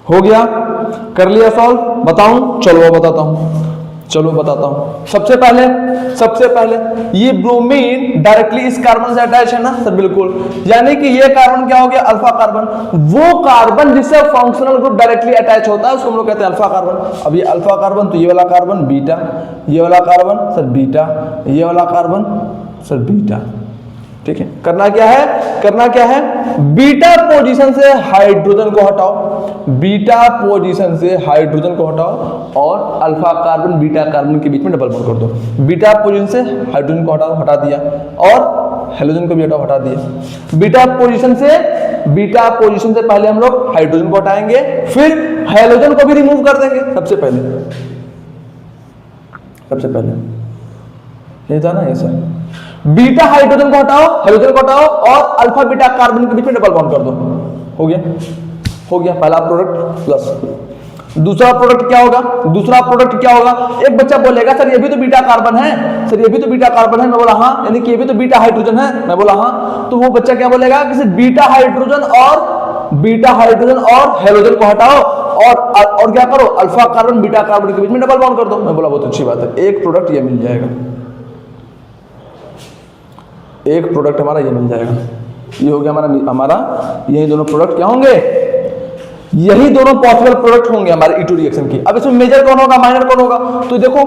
हो गया, कर लिया सॉल्व, बताऊं, चलो बताता हूं, चलो बताता हूं। सबसे पहले ये ब्रोमीन डायरेक्टली इस कार्बन से अटैच है ना सर, बिल्कुल, यानी कि ये कार्बन क्या हो गया, अल्फा कार्बन। वो कार्बन जिससे फंक्शनल ग्रुप डायरेक्टली अटैच होता है उसको हम लोग कहते हैं अल्फा कार्बन। अब ये अल्फा कार्बन, तो ये वाला कार्बन बीटा, ये वाला कार्बन सर बीटा, ये वाला कार्बन सर बीटा, ठीक है। करना क्या है, बीटा पोजीशन से हाइड्रोजन को हटाओ, बीटा पोजीशन से हाइड्रोजन को हटाओ और अल्फा कार्बन बीटा कार्बन के बीच में डबल बॉन्ड कर दो। बीटा पोजीशन से हाइड्रोजन को हटाओ, हटा दिया, और हेलोजन को भी हटाओ, हटा दिया। बीटा पोजीशन से पहले हम लोग हाइड्रोजन को हटाएंगे, फिर हेलोजन को भी रिमूव कर देंगे। सबसे पहले ये था ना, ये सर, बीटा हाइड्रोजन को हटाओ, हेलोजन को हटाओ और अल्फा बीटा कार्बन के बीच में डबल बॉन्ड कर दो। हो गया पहला प्रोडक्ट प्लस। दूसरा प्रोडक्ट क्या होगा, एक बच्चा बोलेगा सर ये भी तो बीटा कार्बन है, मैं बोला हाँ, यानी कि ये भी तो बीटा हाइड्रोजन है, मैं बोला हाँ। तो वो बच्चा क्या बोलेगा कि बीटा हाइड्रोजन और हेलोजन को हटाओ और क्या करो, अल्फा कार्बन बीटा कार्बन के बीच में डबल बॉन्ड कर दो। मैं बोला बहुत अच्छी बात है, एक प्रोडक्ट ये मिल जाएगा, एक प्रोडक्ट हमारा ये मिल जाएगा। ये हो गया हमारा यही दोनों प्रोडक्ट क्या होंगे, यही दोनों पॉसिबल प्रोडक्ट होंगे हमारे E2 रिएक्शन की। अब इसमें मेजर कौन होगा, माइनर कौन होगा? तो देखो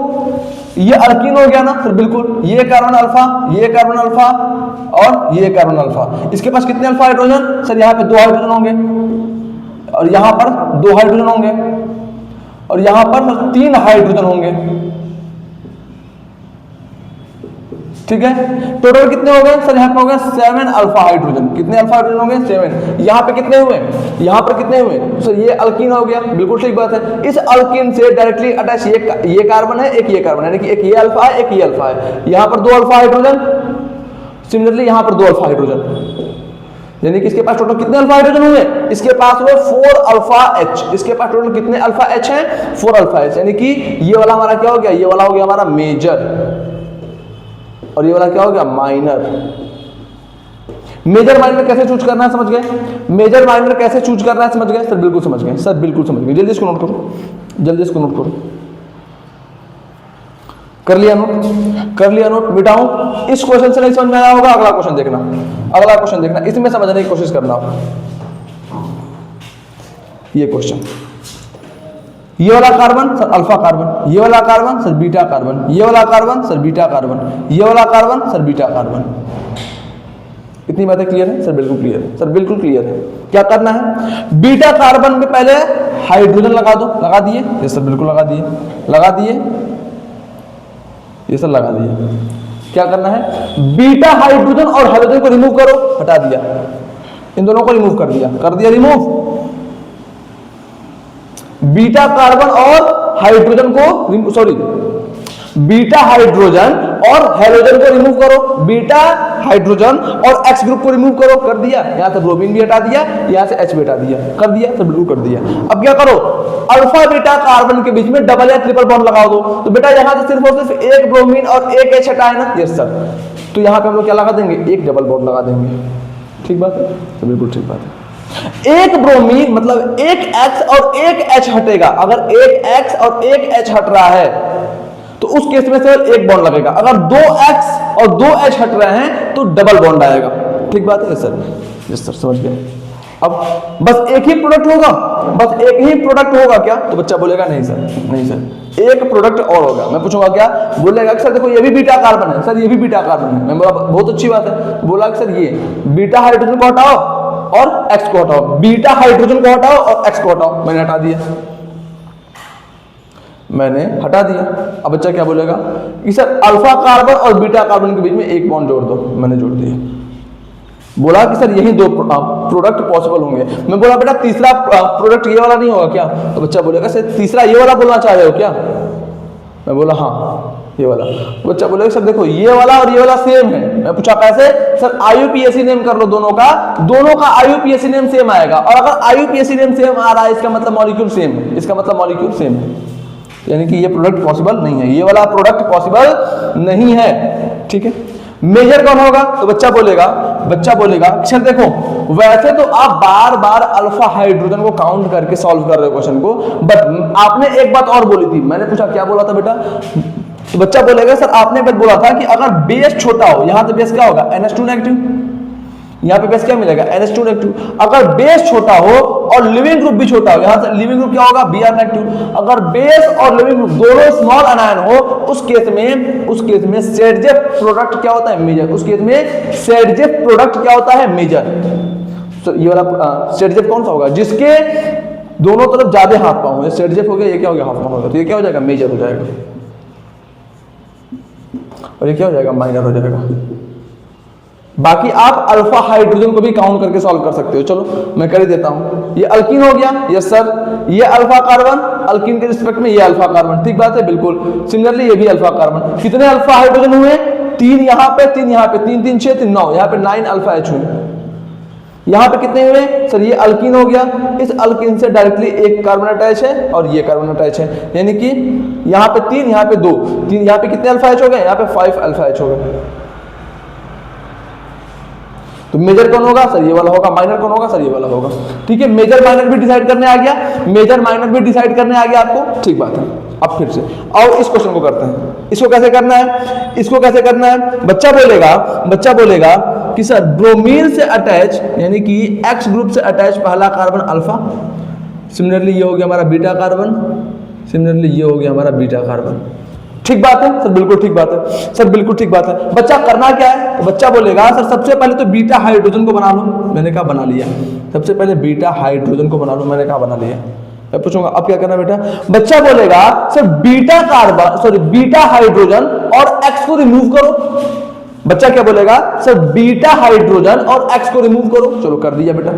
ये अल्कीन हो गया ना सर, बिल्कुल, ये कार्बन अल्फा और ये कार्बन अल्फा। इसके पास कितने अल्फा हाइड्रोजन सर, यहाँ पे 2 हाइड्रोजन होंगे और यहाँ पर 2 हाइड्रोजन होंगे और यहाँ पर 3 हाइड्रोजन होंगे। ठीक है। टोटल कितने हो गए सर? यहाँ पे हो गए 7 अल्फा हाइड्रोजन। कितने अल्फा हाइड्रोजन हो गए? 7। यहाँ पे कितने हुए? यहाँ पर कितने हुए सर? ये अल्कीन हो गया, बिल्कुल ठीक बात है। इस अल्कीन से डायरेक्टली अटैच ये कार्बन है, एक ये कार्बन है, यानी कि एक ये अल्फा है, एक ये अल्फा है। यहाँ पर 2 अल्फा हाइड्रोजन, सिमिलरली यहाँ पर 2 अल्फा हाइड्रोजन, यानी कि इसके पास टोटल कितने अल्फा हाइड्रोजन हुए? इसके पास हुए 4 अल्फा एच। इसके पास टोटल कितने अल्फा एच हैं? 4 अल्फा एच, यानी कि ये वाला हमारा क्या हो गया? ये वाला हो गया हमारा मेजर, और ये वाला क्या हो गया? माइनर। मेजर माइनर कैसे चूज करना है समझ गए? मेजर माइनर कैसे चूज करना है समझ गए सर? बिल्कुल समझ गए सर, बिल्कुल समझ गए। जल्दी इसको नोट करो, जल्दी इसको नोट करो। कर लिया नोट? कर लिया नोट? मिटाऊं? इस क्वेश्चन से नहीं समझ में आया होगा, अगला क्वेश्चन देखना, अगला क्वेश्चन देखना, इसमें समझने की कोशिश करना। ये क्वेश्चन, ये वाला कार्बन सर अल्फा कार्बन, ये वाला कार्बन सर बीटा कार्बन, ये वाला कार्बन सर बीटा कार्बन, ये वाला कार्बन सर बीटा कार्बन। इतनी बातें क्लियर है सर? बिल्कुल क्लियर है सर, बिल्कुल क्लियर है। क्या करना है? बीटा कार्बन में पहले हाइड्रोजन लगा दो। लगा दिए? ये सर बिल्कुल लगा दिए, लगा दिए, ये सर लगा दिए। क्या करना है? बीटा हाइड्रोजन और हाइड्रोजन को रिमूव करो। हटा दिया, इन दोनों को रिमूव कर दिया, कर दिया रिमूव। बीटा कार्बन और हाइड्रोजन को, सॉरी, बीटा हाइड्रोजन और हेलोजन को रिमूव करो। बीटा हाइड्रोजन और एक्स ग्रुप को रिमूव करो। कर दिया। यहां से ब्रोमीन भी हटा दिया, यहां से एच भी हटा दिया। कर दिया सर, बिल्कुल कर दिया। अब क्या करो? अल्फा बीटा कार्बन के बीच में डबल या ट्रिपल बॉन्ड लगा दो। तो बेटा यहां से सिर्फ और सिर्फ एक ब्रोमीन और एक एच हटा है ना? Yes sir. तो यहां पे हम लोग क्या लगा देंगे? एक डबल बॉन्ड लगा देंगे। ठीक बात है? तो बिल्कुल ठीक बात है। एक ब्रोमीन मतलब एक एक्स और एक एच हटेगा। अगर एक एक्स और एक एच हट रहा है तो उस केस में सिर्फ एक बॉन्ड लगेगा। अगर 2 एक्स और 2 एच हट रहे हैं तो डबल बॉन्ड आएगा। ठीक बात है सर? यस सर, समझ गए। अब बस एक ही प्रोडक्ट होगा, बस एक ही प्रोडक्ट होगा क्या? तो बच्चा बोलेगा नहीं सर, नहीं सर, एक प्रोडक्ट और होगा। मैं पूछूंगा क्या? बोलेगा कि सर देखो ये भी बीटा कार्बन है। सर ये भी बीटा कार्बन है। मैं बोला बहुत अच्छी बात है। बोला कि सर ये बीटा हाइड्रोजन को हटाओ और एक्स को हटाओ, बीटा हाइड्रोजन को हटाओ और एक्स को हटाओ। मैंने हटा दिया, मैंने हटा दिया। अब बच्चा क्या बोलेगा कि सर अल्फा कार्बन और बीटा कार्बन के बीच में एक बॉन्ड जोड़ दो। मैंने जोड़ दिया। बोला कि सर यही 2 प्रोडक्ट पॉसिबल होंगे। मैं बोला बेटा तीसरा प्रोडक्ट ये वाला नहीं होगा क्या? तो बच्चा बोलेगा सर तीसरा ये वाला बोलना चाह रहे हो क्या? मैं बोला हाँ ये वाला। बच्चा बोलेगा सर देखो ये वाला और ये वाला सेम है। मैं पूछा कैसे? सर आईयूपीएसी नेम कर लो दोनों का आईयूपीएसी नेम सेम आएगा। और अगर आईयूपीएसी नेम सेम आ रहा है इसका मतलब मॉलिक्यूल सेम है, इसका मतलब मॉलिक्यूल सेम है, यानी कि ये प्रोडक्ट पॉसिबल नहीं है, ये वाला प्रोडक्ट पॉसिबल नहीं है। ठीक है। मेजर कौन होगा? तो बच्चा बोलेगा सर देखो वैसे तो आप बार बार अल्फा हाइड्रोजन को काउंट करके सॉल्व कर रहे हो क्वेश्चन को, बट आपने एक बात और बोली थी। मैंने पूछा क्या बोला था बेटा? तो बच्चा बोलेगा सर आपने एक बात बोला था कि अगर बेस छोटा हो, यहां तो बेस क्या होगा? NH2 नेगेटिव, यहां पे बेस क्या मिलेगा? NH2 negative. अगर बेस छोटा हो और लिविंग ग्रुप भी छोटा हो, यहां से लिविंग ग्रुप क्या होगा? Br negative. अगर बेस और लिविंग ग्रुप दोनों स्मॉल अनायन हो, उस केस में सेडजेफ प्रोडक्ट क्या होता है? मेजर। उस केस में सेडजेफ प्रोडक्ट क्या होता है? मेजर। तो ये वाला सेडजेफ कौन सा होगा? जिसके दोनों तरफ ज्यादा हाथ पांव हो। सेडजेफ हो गया, ये क्या हो गया? हाफ पांव हो गया। तो ये क्या हो जाएगा? मेजर हो जाएगा। और ये क्या हो जाएगा? माइनर हो जाएगा। बाकी आप अल्फा हाइड्रोजन को भी काउंट करके सॉल्व कर सकते हो। चलो मैं कर ही देता हूं। ये अल्कीन हो गया, यस सर। ये अल्फा कार्बन, अल्कीन के रिस्पेक्ट में ये अल्फा कार्बन। ठीक बात है, बिल्कुल। सिमिलरली ये भी अल्फा कार्बन। कितने अल्फा हाइड्रोजन हुए? 3 यहां पे, 3 यहां पे, 3 3 6 3 9, यहां पे 9 अल्फा एच हुए। यहां पे कितने हुए? सर ये अल्कीन हो गया। इस अल्कीन से डायरेक्टली एक कार्बन अटैच है और ये कार्बन अटैच है, यानी कि यहां पे 3, यहां पे 2, 3, यहां पे कितने अल्फा एच हो गए? यहां पे 5 अल्फा एच हो गए। तो मेजर कौन होगा? सर ये वाला होगा। माइनर कौन होगा? सर ये वाला होगा। ठीक है, मेजर माइनर भी डिसाइड करने आ गया, मेजर माइनर भी डिसाइड करने आ गया आपको। ठीक बात है। अब फिर से और इस क्वेश्चन को करते हैं। इसको कैसे करना है? इसको कैसे करना है? बच्चा बोलेगा कि सर ब्रोमीन से अटैच, यानी कि एक्स ग्रुप से अटैच पहला कार्बन अल्फा, सिमिलरली ये हो गया हमारा बीटा कार्बन, सिमिलरली ये हो गया हमारा बीटा कार्बन। ठीक बात है सर, बिल्कुल ठीक बात है सर, बिल्कुल ठीक बात है। बच्चा करना क्या है? तो बच्चा बोलेगा सर सबसे पहले तो बीटा हाइड्रोजन को बना लो। मैंने कहा बना लिया। सबसे पहले बीटा हाइड्रोजन को बना लो। मैंने कहा बना लिया। मैं पूछूंगा अब क्या करना बेटा, बच्चा बोलेगा sir beta carbon sorry beta hydrogen और एक्स को रिमूव करो। बच्चा क्या बोलेगा, सर बीटा हाइड्रोजन और एक्स को रिमूव करो। चलो कर दिया बेटा,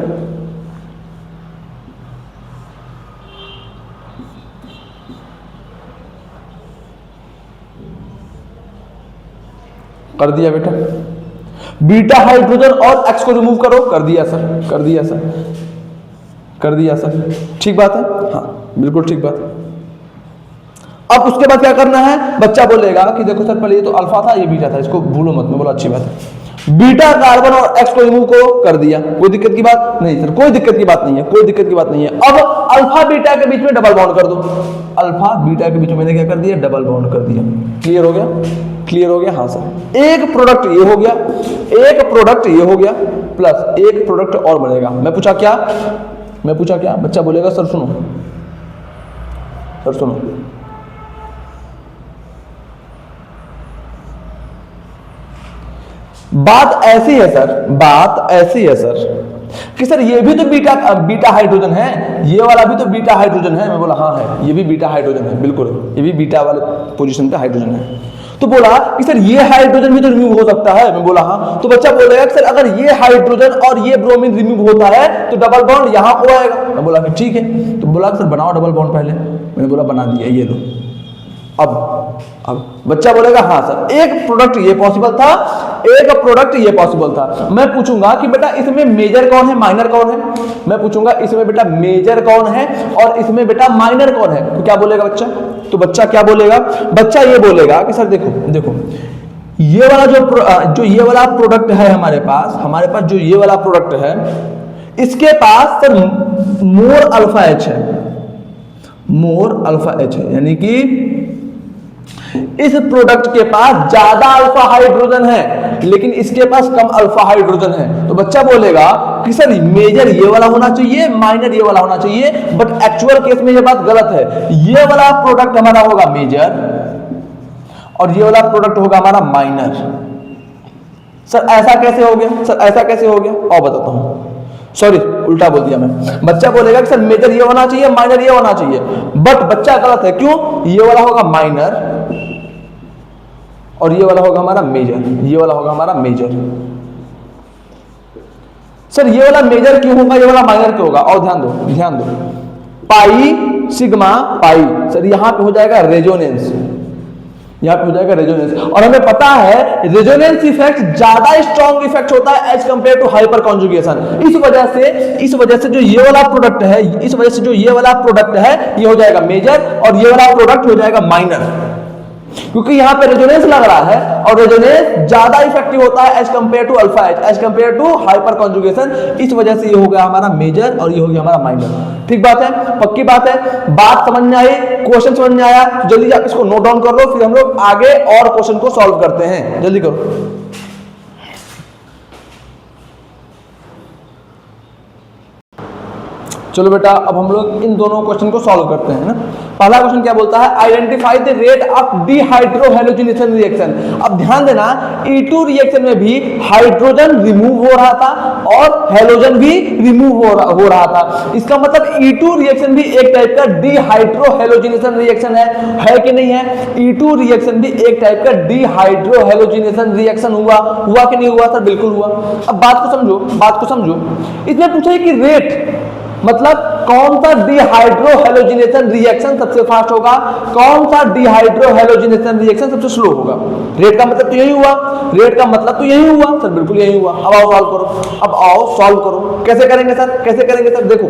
कर दिया बेटा। बीटा हाइड्रोजन और एक्स को रिमूव करो, कर दिया सर, कर दिया सर, कर दिया सर। ठीक बात है, हाँ बिल्कुल ठीक बात है। अब उसके बाद क्या करना है, बच्चा बोलेगा कि देखो सर पहले ये तो अल्फा था ये बीटा था, इसको भूलो मत। मैं बोला अच्छी बात है, बीटा कार्बन और एक्स को रिमूव करो, कर दिया। कोई दिक्कत की बात नहीं सर, कोई दिक्कत की बात नहीं है, कोई दिक्कत की बात नहीं है। अब अल्फा बीटा के बीच में डबल बॉन्ड कर दो, अल्फा बीटा के बीच में मैंने क्या कर दिया, डबल बॉन्ड कर दिया। क्लियर हो गया, क्लियर हो गया, हाँ सर। एक प्रोडक्ट ये हो गया, एक प्रोडक्ट ये हो गया, प्लस एक प्रोडक्ट और बनेगा। मैं पूछा क्या, मैं पूछा क्या, बच्चा बोलेगा सर सुनो, सर सुनो, बात ऐसी है सर, बात ऐसी है सर कि सर ये भी तो बीटा हाइड्रोजन है, ये वाला भी तो बीटा हाइड्रोजन है। मैं बोला हाँ है, ये भी बीटा हाइड्रोजन है, बिल्कुल ये भी बीटा वाले पोजीशन पे हाइड्रोजन है। तो बोला कि सर ये हाइड्रोजन भी तो रिमूव हो सकता है। मैं बोला हाँ। तो बच्चा बोलेगा सर अगर ये हाइड्रोजन और ये ब्रोमीन रिमूव होता है तो डबल बॉन्ड यहां हो आएगा। मैं बोला कि ठीक है। तो बोला सर बनाओ डबल बॉन्ड पहले। मैंने बोला बना दिया, ये लो। अब बच्चा बोलेगा हाँ सर एक प्रोडक्ट ये पॉसिबल था, एक प्रोडक्ट ये पॉसिबल था। मैं पूछूंगा कि बेटा इसमें मेजर कौन है, माइनर कौन है। मैं पूछूंगा इसमें बेटा मेजर कौन है और इसमें बेटा माइनर कौन है। तो क्या बोलेगा बच्चा, तो बच्चा क्या बोलेगा, बच्चा ये बोलेगा कि सर देखो देखो ये वाला जो ये वाला प्रोडक्ट है हमारे पास जो ये वाला प्रोडक्ट है इसके पास सर मोर अल्फा एच है, मोर अल्फा एच है, यानी कि इस प्रोडक्ट के पास ज्यादा अल्फा हाइड्रोजन है लेकिन इसके पास कम अल्फा हाइड्रोजन है। तो बच्चा बोलेगा कि सर मेजर ये वाला होना चाहिए, माइनर ये वाला होना चाहिए, बट एक्चुअल केस में ये बात गलत है। ये वाला प्रोडक्ट हमारा होगा मेजर और ये वाला प्रोडक्ट होगा हमारा माइनर। सर ऐसा कैसे हो गया, सर ऐसा कैसे हो गया, और बताता हूं। सॉरी उल्टा बोल दिया मैं। बच्चा बोलेगा कि सर मेजर ये होना चाहिए, माइनर ये होना चाहिए, बट बच्चा गलत है। क्यों, ये वाला होगा माइनर और ये वाला होगा हमारा मेजर, ये वाला होगा हमारा मेजर। सर ये वाला मेजर क्यों होगा, ये वाला माइनर क्यों होगा, और ध्यान दो ध्यान दो। पाई सिग्मा पाई, सर यहां पे हो जाएगा रेजोनेंस, यहां पे हो जाएगा रेजोनेंस। और हमें पता है रेजोनेंस इफेक्ट ज्यादा स्ट्रॉन्ग इफेक्ट होता है as compare to hyper conjugation. इस वजह से जो ये वाला प्रोडक्ट है, इस वजह से जो ये वाला प्रोडक्ट है ये हो जाएगा मेजर और ये वाला प्रोडक्ट हो जाएगा माइनर, क्योंकि यहां पे रेजोनेंस लग रहा है और रेजोनेंस ज्यादा इफेक्टिव होता है as compare to alpha H, as compare to hyper conjugation. इस वजह से ये हो गया हमारा मेजर और ये हो गया हमारा माइनर। ठीक बात है, पक्की बात है, बात समझ में आई, क्वेश्चन समझ में आया, जल्दी आप इसको नोट डाउन कर लो, फिर हम लोग आगे और क्वेश्चन को सॉल्व करते हैं। जल्दी करो। चलो बेटा अब हम लोग इन दोनों क्वेश्चन को सॉल्व करते हैं ना। पहला क्वेश्चन क्या बोलता है, identify the rate of dehydrohalogenation reaction. अब ध्यान देना E2 रिएक्शन में भी हाइड्रोजन रिमूव हो रहा था और हेलोजन भी रिमूव हो रहा था। इसका मतलब E2 रिएक्शन भी एक टाइप का डिहाइड्रोहेलोजिनेशन रिएक्शन है कि नहीं है। E2 रिएक्शन भी एक टाइप का डिहाइड्रोहेलोजिनेशन रिएक्शन हुआ कि नहीं हुआ, सर बिल्कुल हुआ। अब बात को समझो, बात को समझो। इसमें पूछा है कि रेट मतलब कौन सा डिहाइड्रोहेलोजिनेशन रिएक्शन सबसे फास्ट होगा, कौन सा डिहाइड्रोहेलोजिनेशन रिएक्शन सबसे स्लो होगा। रेट का मतलब तो यही हुआ, रेट का मतलब तो यही हुआ, सर बिल्कुल यही हुआ। अब आओ सॉल्व करो, अब आओ सॉल्व करो। कैसे करेंगे सर, कैसे करेंगे सर, देखो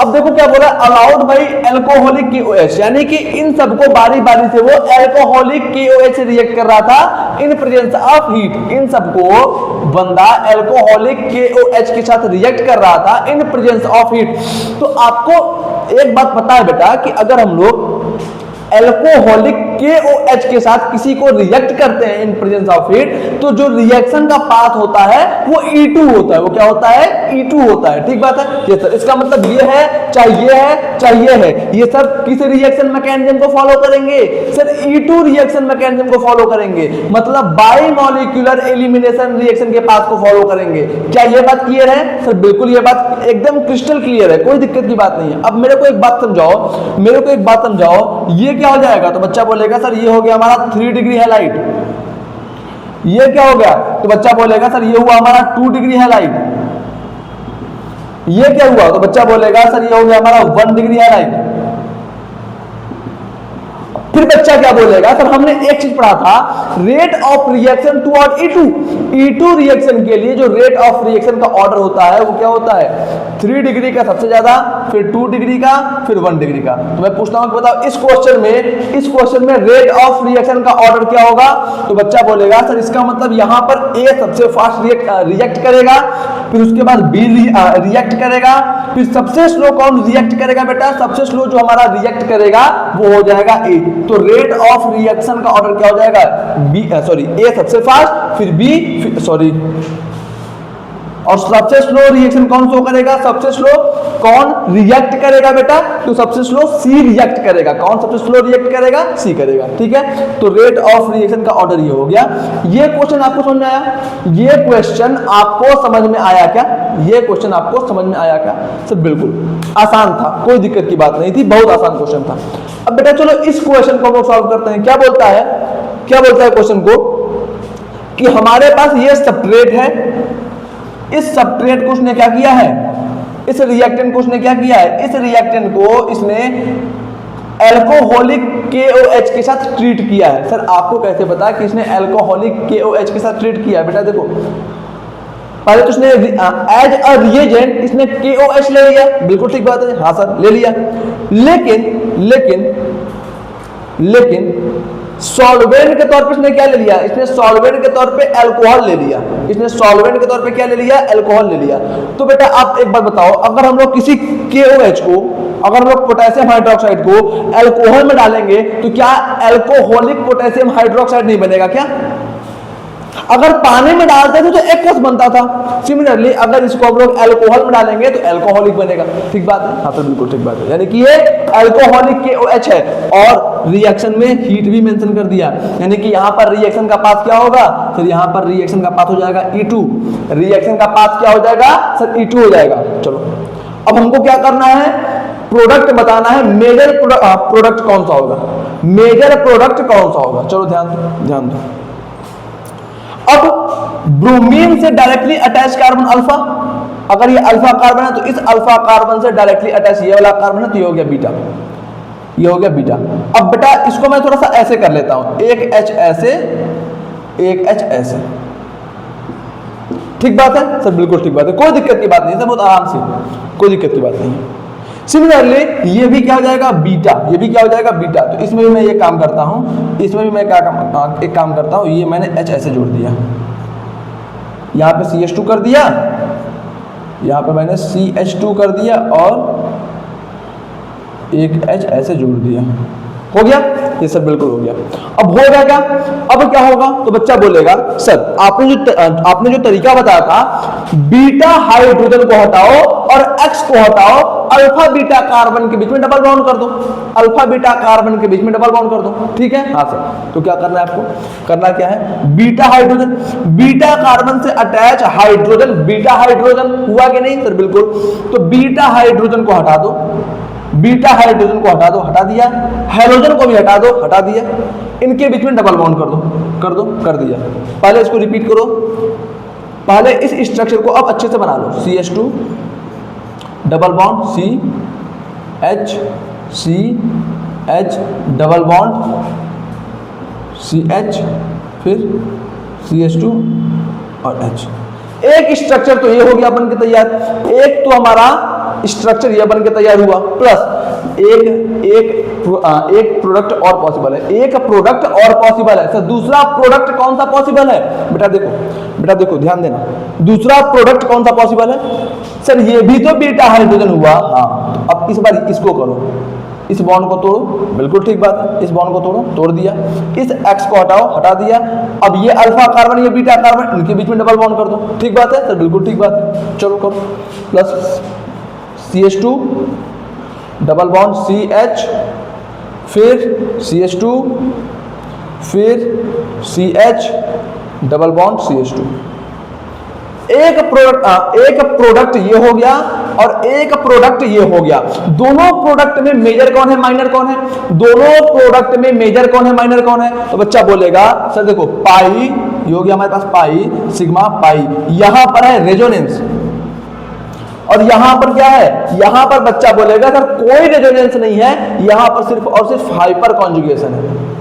अब देखो क्या बोला, अलाउड बाई एल्कोहलिक KOH, यानी कि इन सबको बारी बारी से वो एल्कोहलिक KOH से रिएक्ट कर रहा था इन प्रेजेंस ऑफ हीट। इन सबको बंदा एल्कोहलिक KOH के साथ रिएक्ट कर रहा था इन प्रेजेंस ऑफ हीट। तो आपको एक बात पता है बेटा कि अगर हम लोग एल्कोहलिक KOH के साथ किसी को रिएक्ट करते हैं इन प्रेजेंस ऑफ हीट, तो जो रिएक्शन का पाथ होता है वो E2 होता है। वो क्या होता है? E2 होता है। ठीक बात है? ये सर इसका मतलब ये है, चाहे ये है, चाहे ये है, ये सब किस रिएक्शन मैकेनिज्म को फॉलो करेंगे? सर E2 रिएक्शन मैकेनिज्म को फॉलो करेंगे, मतलब बाई मॉलिक्यूलर एलिमिनेशन रिएक्शन के पाथ को फॉलो करेंगे। क्या ये बात क्लियर है? सर बिल्कुल ये बात एकदम क्रिस्टल क्लियर है, कोई दिक्कत की बात नहीं है। अब मेरे को एक बात समझाओ, मेरे को एक बात समझाओ, ये क्या हो जाएगा? तो बच्चा बोलेगा सर ये हो गया हमारा 3 डिग्री हैलाइड। ये क्या हो गया? तो बच्चा बोलेगा सर ये हुआ हमारा 2 डिग्री हैलाइड। ये क्या हुआ? तो बच्चा बोलेगा सर ये हो गया हमारा 1 डिग्री हैलाइड। फिर बच्चा क्या बोलेगा? सर हमने एक चीज पढ़ा था, rate of reaction toward E2 reaction के लिए जो रेट ऑफ रिएक्शन का ऑर्डर होता है वो क्या होता है? 3 डिग्री का सबसे ज्यादा, फिर 2 डिग्री का, फिर 1 डिग्री का। तो मैं पूछता हूं कि बताओ इस क्वेश्चन में रेट ऑफ रिएक्शन का ऑर्डर क्या होगा? तो बच्चा बोलेगा सर इसका मतलब यहां पर A सबसे फास्ट रिएक्ट करेगा, फिर उसके बाद B रिएक्ट करेगा, फिर सबसे स्लो कौन रिएक्ट करेगा बेटा? सबसे स्लो जो हमारा रिएक्ट करेगा वो हो जाएगा A। तो रेट ऑफ रिएक्शन का ऑर्डर क्या हो जाएगा? A सबसे फास्ट, फिर B, और सबसे स्लो रिएक्शन कौन शो करेगा? सबसे स्लो कौन रिएक्ट करेगा बेटा? तो सबसे स्लो C रिएक्ट करेगा। कौन सबसे स्लो रिएक्ट करेगा? C करेगा। ठीक है, तो रेट ऑफ रिएक्शन का ऑर्डर ये हो गया। ये क्वेश्चन आपको समझ में आया? ये क्वेश्चन आपको समझ में आया क्या? ये क्वेश्चन आपको समझ में आया क्या? सर बिल्कुल आसान था, कोई दिक्कत की बात नहीं थी, बहुत आसान क्वेश्चन था। अब बेटा चलो इस क्वेश्चन को हम लोग सॉल्व करते हैं। क्या बोलता है क्वेश्चन को कि हमारे पास ये सबस्ट्रेट है, इस सबस्ट्रेट को उसने क्या किया है? इस रिएक्टेंट को उसने क्या किया है? इस रिएक्टेंट को इसने अल्कोहलिक KOH के साथ ट्रीट किया है। सर आपको कैसे पता कि इसने अल्कोहलिक KOH के साथ ट्रीट किया है? बेटा देखो, पहले तो उसने एज अ रिएजेंट इसने KOH ले लिया, बिल्कुल ठीक बात है, हाँ सर ले लिया, लेकिन सॉल्वेंट के तौर पे इसने क्या ले लिया? इसने सॉल्वेंट के तौर पे अल्कोहल ले लिया। इसने सॉल्वेंट के तौर पे क्या ले लिया? अल्कोहल ले लिया। तो बेटा आप एक बात बताओ, अगर हम लोग किसी KOH को, अगर हम लोग पोटेशियम हाइड्रोक्साइड को अल्कोहल में डालेंगे तो क्या अल्कोहलिक पोटेशियम हाइड्रोक्साइड नहीं बनेगा क्या? अगर पानी में डालते थे तो एक्वस बनता था। सिमिलरली अगर इसको हम लोग अल्कोहल में डालेंगे तो अल्कोहलिक बनेगा। ठीक बात है? हाँ तो बिल्कुल ठीक बात है, यानी कि ये अल्कोहलिक KOH है। और रिएक्शन में हीट भी मेंशन कर दिया, यानी कि यहाँ पर रिएक्शन का पाथ क्या होगा? फिर यहाँ पर रिएक्शन का पाथ हो जाएगा E2। रिएक्शन का पाथ क्या हो जाएगा? सर E2 हो जाएगा। चलो अब हमको क्या करना है? प्रोडक्ट बताना है। मेजर प्रोडक्ट कौन सा होगा? मेजर प्रोडक्ट कौन सा होगा? चलो ध्यान दो। अब ब्रोमीन से डायरेक्टली अटैच कार्बन अल्फा, अगर ये अल्फा कार्बन है तो इस अल्फा कार्बन से डायरेक्टली अटैच ये वाला कार्बन है तो ये हो गया बीटा, ये हो गया बीटा। अब बेटा इसको मैं थोड़ा सा ऐसे कर लेता हूं, एक H ऐसे, एक H ऐसे। ठीक बात है सर? बिल्कुल ठीक बात है, कोई दिक्कत की बात नहीं है, बहुत आराम से, कोई दिक्कत की बात नहीं है। सिमिलरली ये भी क्या हो जाएगा? बीटा। ये भी क्या हो जाएगा? बीटा। तो इसमें भी मैं ये काम करता हूं, इसमें भी मैं क्या एक काम करता हूं, ये मैंने H ऐसे जोड़ दिया, यहाँ पे CH2 कर दिया, यहाँ पे मैंने CH2 कर दिया और एक H ऐसे जोड़ दिया। हो गया? ये सब बिल्कुल हो गया। अब होगा क्या? अब क्या होगा? तो बच्चा बोलेगा सर आपने जो तरीका बताया था, बीटा हाइड्रोजन को हटाओ और X को हटाओ, अल्फा बीटा कार्बन के बीच में डबल बॉन्ड कर दो, अल्फा बीटा कार्बन के बीच में डबल बॉन्ड कर दो। ठीक है? हाँ सर। तो क्या करना है आपको? करना क्या है? बीटा हाइड्रोजन, बीटा कार्बन से अटैच हाइड्रोजन, बीटा हाइड्रोजन हुआ कि नहीं? सर बिल्कुल। तो बीटा हाइड्रोजन को हटा दो, बीटा हाइड्रोजन को हटा दो, हटा दिया, हाइड्रोजन को भी हटा दो, हटा दिया, इनके बीच में डबल बॉन्ड कर दिया। पहले इसको रिपीट करो, पहले इस स्ट्रक्चर को अब अच्छे से बना लो। CH2 double bond CH double bond CH, फिर CH2 और H। एक स्ट्रक्चर तो ये हो गया बन के तैयार, एक तो हमारा स्ट्रक्चर ये बन के तैयार हुआ, प्लस एक प्रोडक्ट और पॉसिबल है, एक प्रोडक्ट और पॉसिबल है। सर दूसरा प्रोडक्ट कौन सा पॉसिबल है? बेटा देखो ध्यान देना, दूसरा प्रोडक्ट कौन सा पॉसिबल है? सर ये भी तो बीटा हाइड्रोजन हुआ। हाँ, अब इस बार इसको करो, इस बॉन्ड को तोड़ो, बिल्कुल ठीक बात है, इस बॉन्ड को तोड़ो, तोड़ दिया, इस X को हटाओ, हटा दिया, अब ये अल्फा कार्बन ये बीटा कार्बन इनके बीच में डबल बॉन्ड कर दो, ठीक बात है सर, बिल्कुल ठीक बात है, चलो करो, plus CH2 double bond CH, फिर CH2, फिर CH डबल बॉन्ड CH2। एक प्रोडक्ट ये हो गया और एक प्रोडक्ट ये हो गया। दोनों प्रोडक्ट में मेजर कौन है, माइनर कौन है? दोनों प्रोडक्ट में मेजर कौन है, माइनर कौन है? तो बच्चा बोलेगा सर देखो पाई ये हो गया हमारे पास, पाई सिग्मा पाई, यहां पर है रेजोनेंस और यहां पर क्या है, यहां पर बच्चा बोलेगा सर कोई रेजोनेंस नहीं है, यहां पर सिर्फ और सिर्फ हाइपर कॉन्जुगेशन है।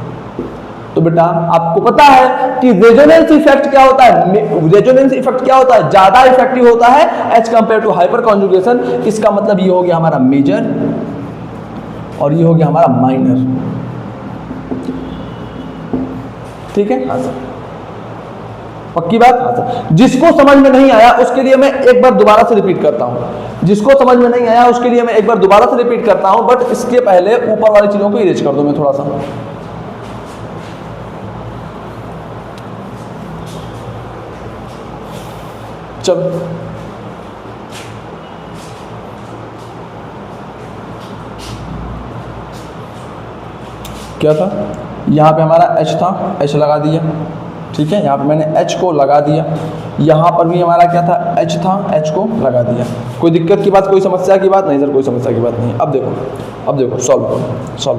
तो बेटा आपको पता है कि रेजोनेंस इफेक्ट क्या होता है, रेजोनेंस इफेक्ट क्या होता है, ज्यादा इफेक्टिव होता है as compare to hyper conjugation. इसका मतलब ये हो गया हमारा मेजर और ये हो गया हमारा माइनर, ठीक है, हाँ सर, पक्की बात, हाँ सर। जिसको समझ में नहीं आया उसके लिए मैं एक बार दोबारा से रिपीट करता हूं, जिसको समझ में नहीं आया उसके लिए मैं एक बार दोबारा से रिपीट करता हूं, बट इसके पहले ऊपर वाली चीजों को इरेज कर दो मैं थोड़ा सा। चलो क्या था, यहां पे हमारा H था, H लगा दिया, ठीक है, यहाँ पे मैंने H को लगा दिया, यहाँ पर भी हमारा क्या था, H था, H को लगा दिया। कोई दिक्कत की बात, कोई समस्या की बात नहीं सर, कोई समस्या की बात नहीं। अब देखो सॉल्व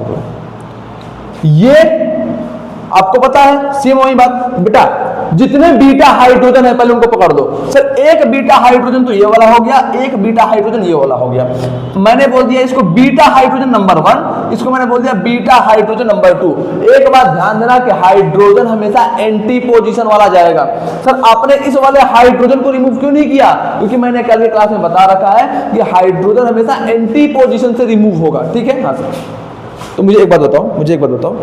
करो। ये आपको पता है सेम वही बात बेटा, जितने बीटा हाइड्रोजन है पहले उनको पकड़ दो। सर एक बीटा हाइड्रोजन तो ये वाला हो गया, एक बीटा हाइड्रोजन ये वाला हो गया। मैंने बोल दिया इसको बीटा हाइड्रोजन नंबर 1, इसको मैंने बोल दिया बीटा हाइड्रोजन नंबर 2। एक बात ध्यान देना कि हाइड्रोजन हमेशा एंटी पोजीशन वाला जाएगा। सर आपने इस वाले हाइड्रोजन को रिमूव क्यों नहीं किया? क्योंकि मैंने कल के क्लास में बता रखा है कि हाइड्रोजन हमेशा एंटी पोजीशन से रिमूव होगा, ठीक है। हाँ सर, तो मुझे एक बात बताओ,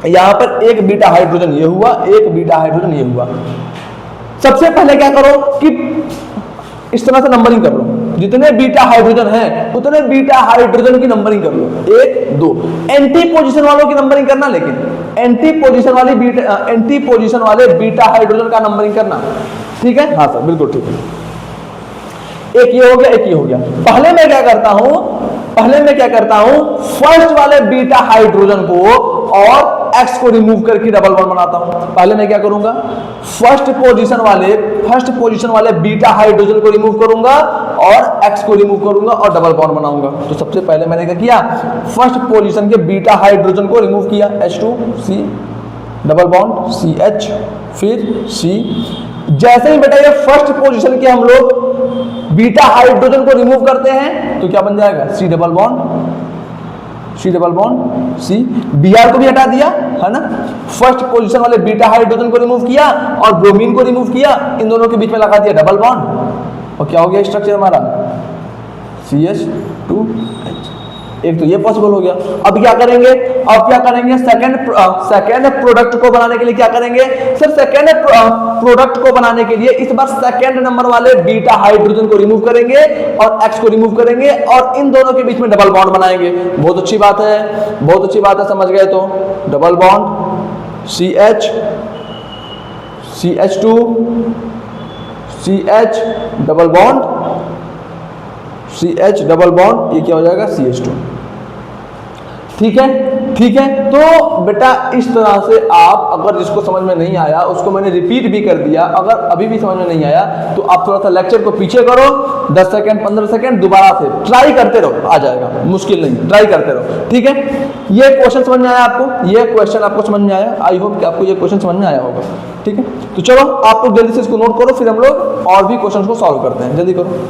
यहां पर एक बीटा हाइड्रोजन ये हुआ, एक बीटा हाइड्रोजन ये हुआ। सबसे पहले क्या करो कि इस तरह से नंबरिंग कर लो, जितने बीटा हाइड्रोजन हैं उतने बीटा हाइड्रोजन की नंबरिंग कर लो, 1 2। एंटी पोजीशन वालों की नंबरिंग करना, लेकिन एंटी पोजीशन वाले बीटा हाइड्रोजन का नंबरिंग करना, ठीक है। हाँ सर बिल्कुल ठीक है। एक ये हो गया, एक ये हो गया। पहले मैं क्या करता हूं, फर्स्ट वाले बीटा हाइड्रोजन को और X को रिमूव करके डबल बॉन्ड बनाता हूं। पहले मैं क्या करूंगा, फर्स्ट पोजीशन वाले बीटा हाइड्रोजन को रिमूव करूंगा और X को रिमूव करूंगा और डबल बॉन्ड बनाऊंगा। तो सबसे पहले मैंने क्या किया, फर्स्ट पोजीशन के बीटा हाइड्रोजन को रिमूव किया, H2C डबल बॉन्ड CH, फिर C। जैसे ही बेटा ये फर्स्ट पोजीशन के हम लोग बीटा हाइड्रोजन को रिमूव करते हैं तो क्या बन जाएगा, C double bond C। Br को भी हटा दिया है ना, फर्स्ट पोजीशन वाले बीटा हाइड्रोजन को रिमूव किया और ब्रोमीन को रिमूव किया, इन दोनों के बीच में लगा दिया डबल बॉन्ड और क्या हो गया स्ट्रक्चर हमारा CH2H। एक तो ये पॉसिबल हो गया। अब क्या करेंगे, सेकंड प्रोडक्ट को बनाने के लिए क्या करेंगे सर, सेकंड प्रोडक्ट को बनाने के लिए इस बार सेकंड नंबर वाले बीटा हाइड्रोजन को रिमूव करेंगे और X को रिमूव करेंगे और इन दोनों के बीच में डबल बॉन्ड बनाएंगे। बहुत अच्छी बात है, समझ गए तो double bond CH CH2 CH double bond CH double bond, ये क्या हो जाएगा CH2, ठीक है। तो बेटा इस तरह से आप, अगर जिसको समझ में नहीं आया उसको मैंने रिपीट भी कर दिया, अगर अभी भी समझ में नहीं आया तो आप थोड़ा सा लेक्चर को पीछे करो, 10 सेकंड 15 सेकंड दोबारा से ट्राई करते रहो, आ जाएगा, मुश्किल नहीं, ट्राई करते रहो, ठीक है। ये क्वेश्चन समझ में आया आपको, ये क्वेश्चन आपको समझ में आया, आई होप कि आपको ये क्वेश्चन समझ में आया होगा, ठीक है। तो चलो आप लोग जल्दी से इसको नोट करो, फिर हम लोग और भी क्वेश्चन को सॉल्व करते हैं, जल्दी करो।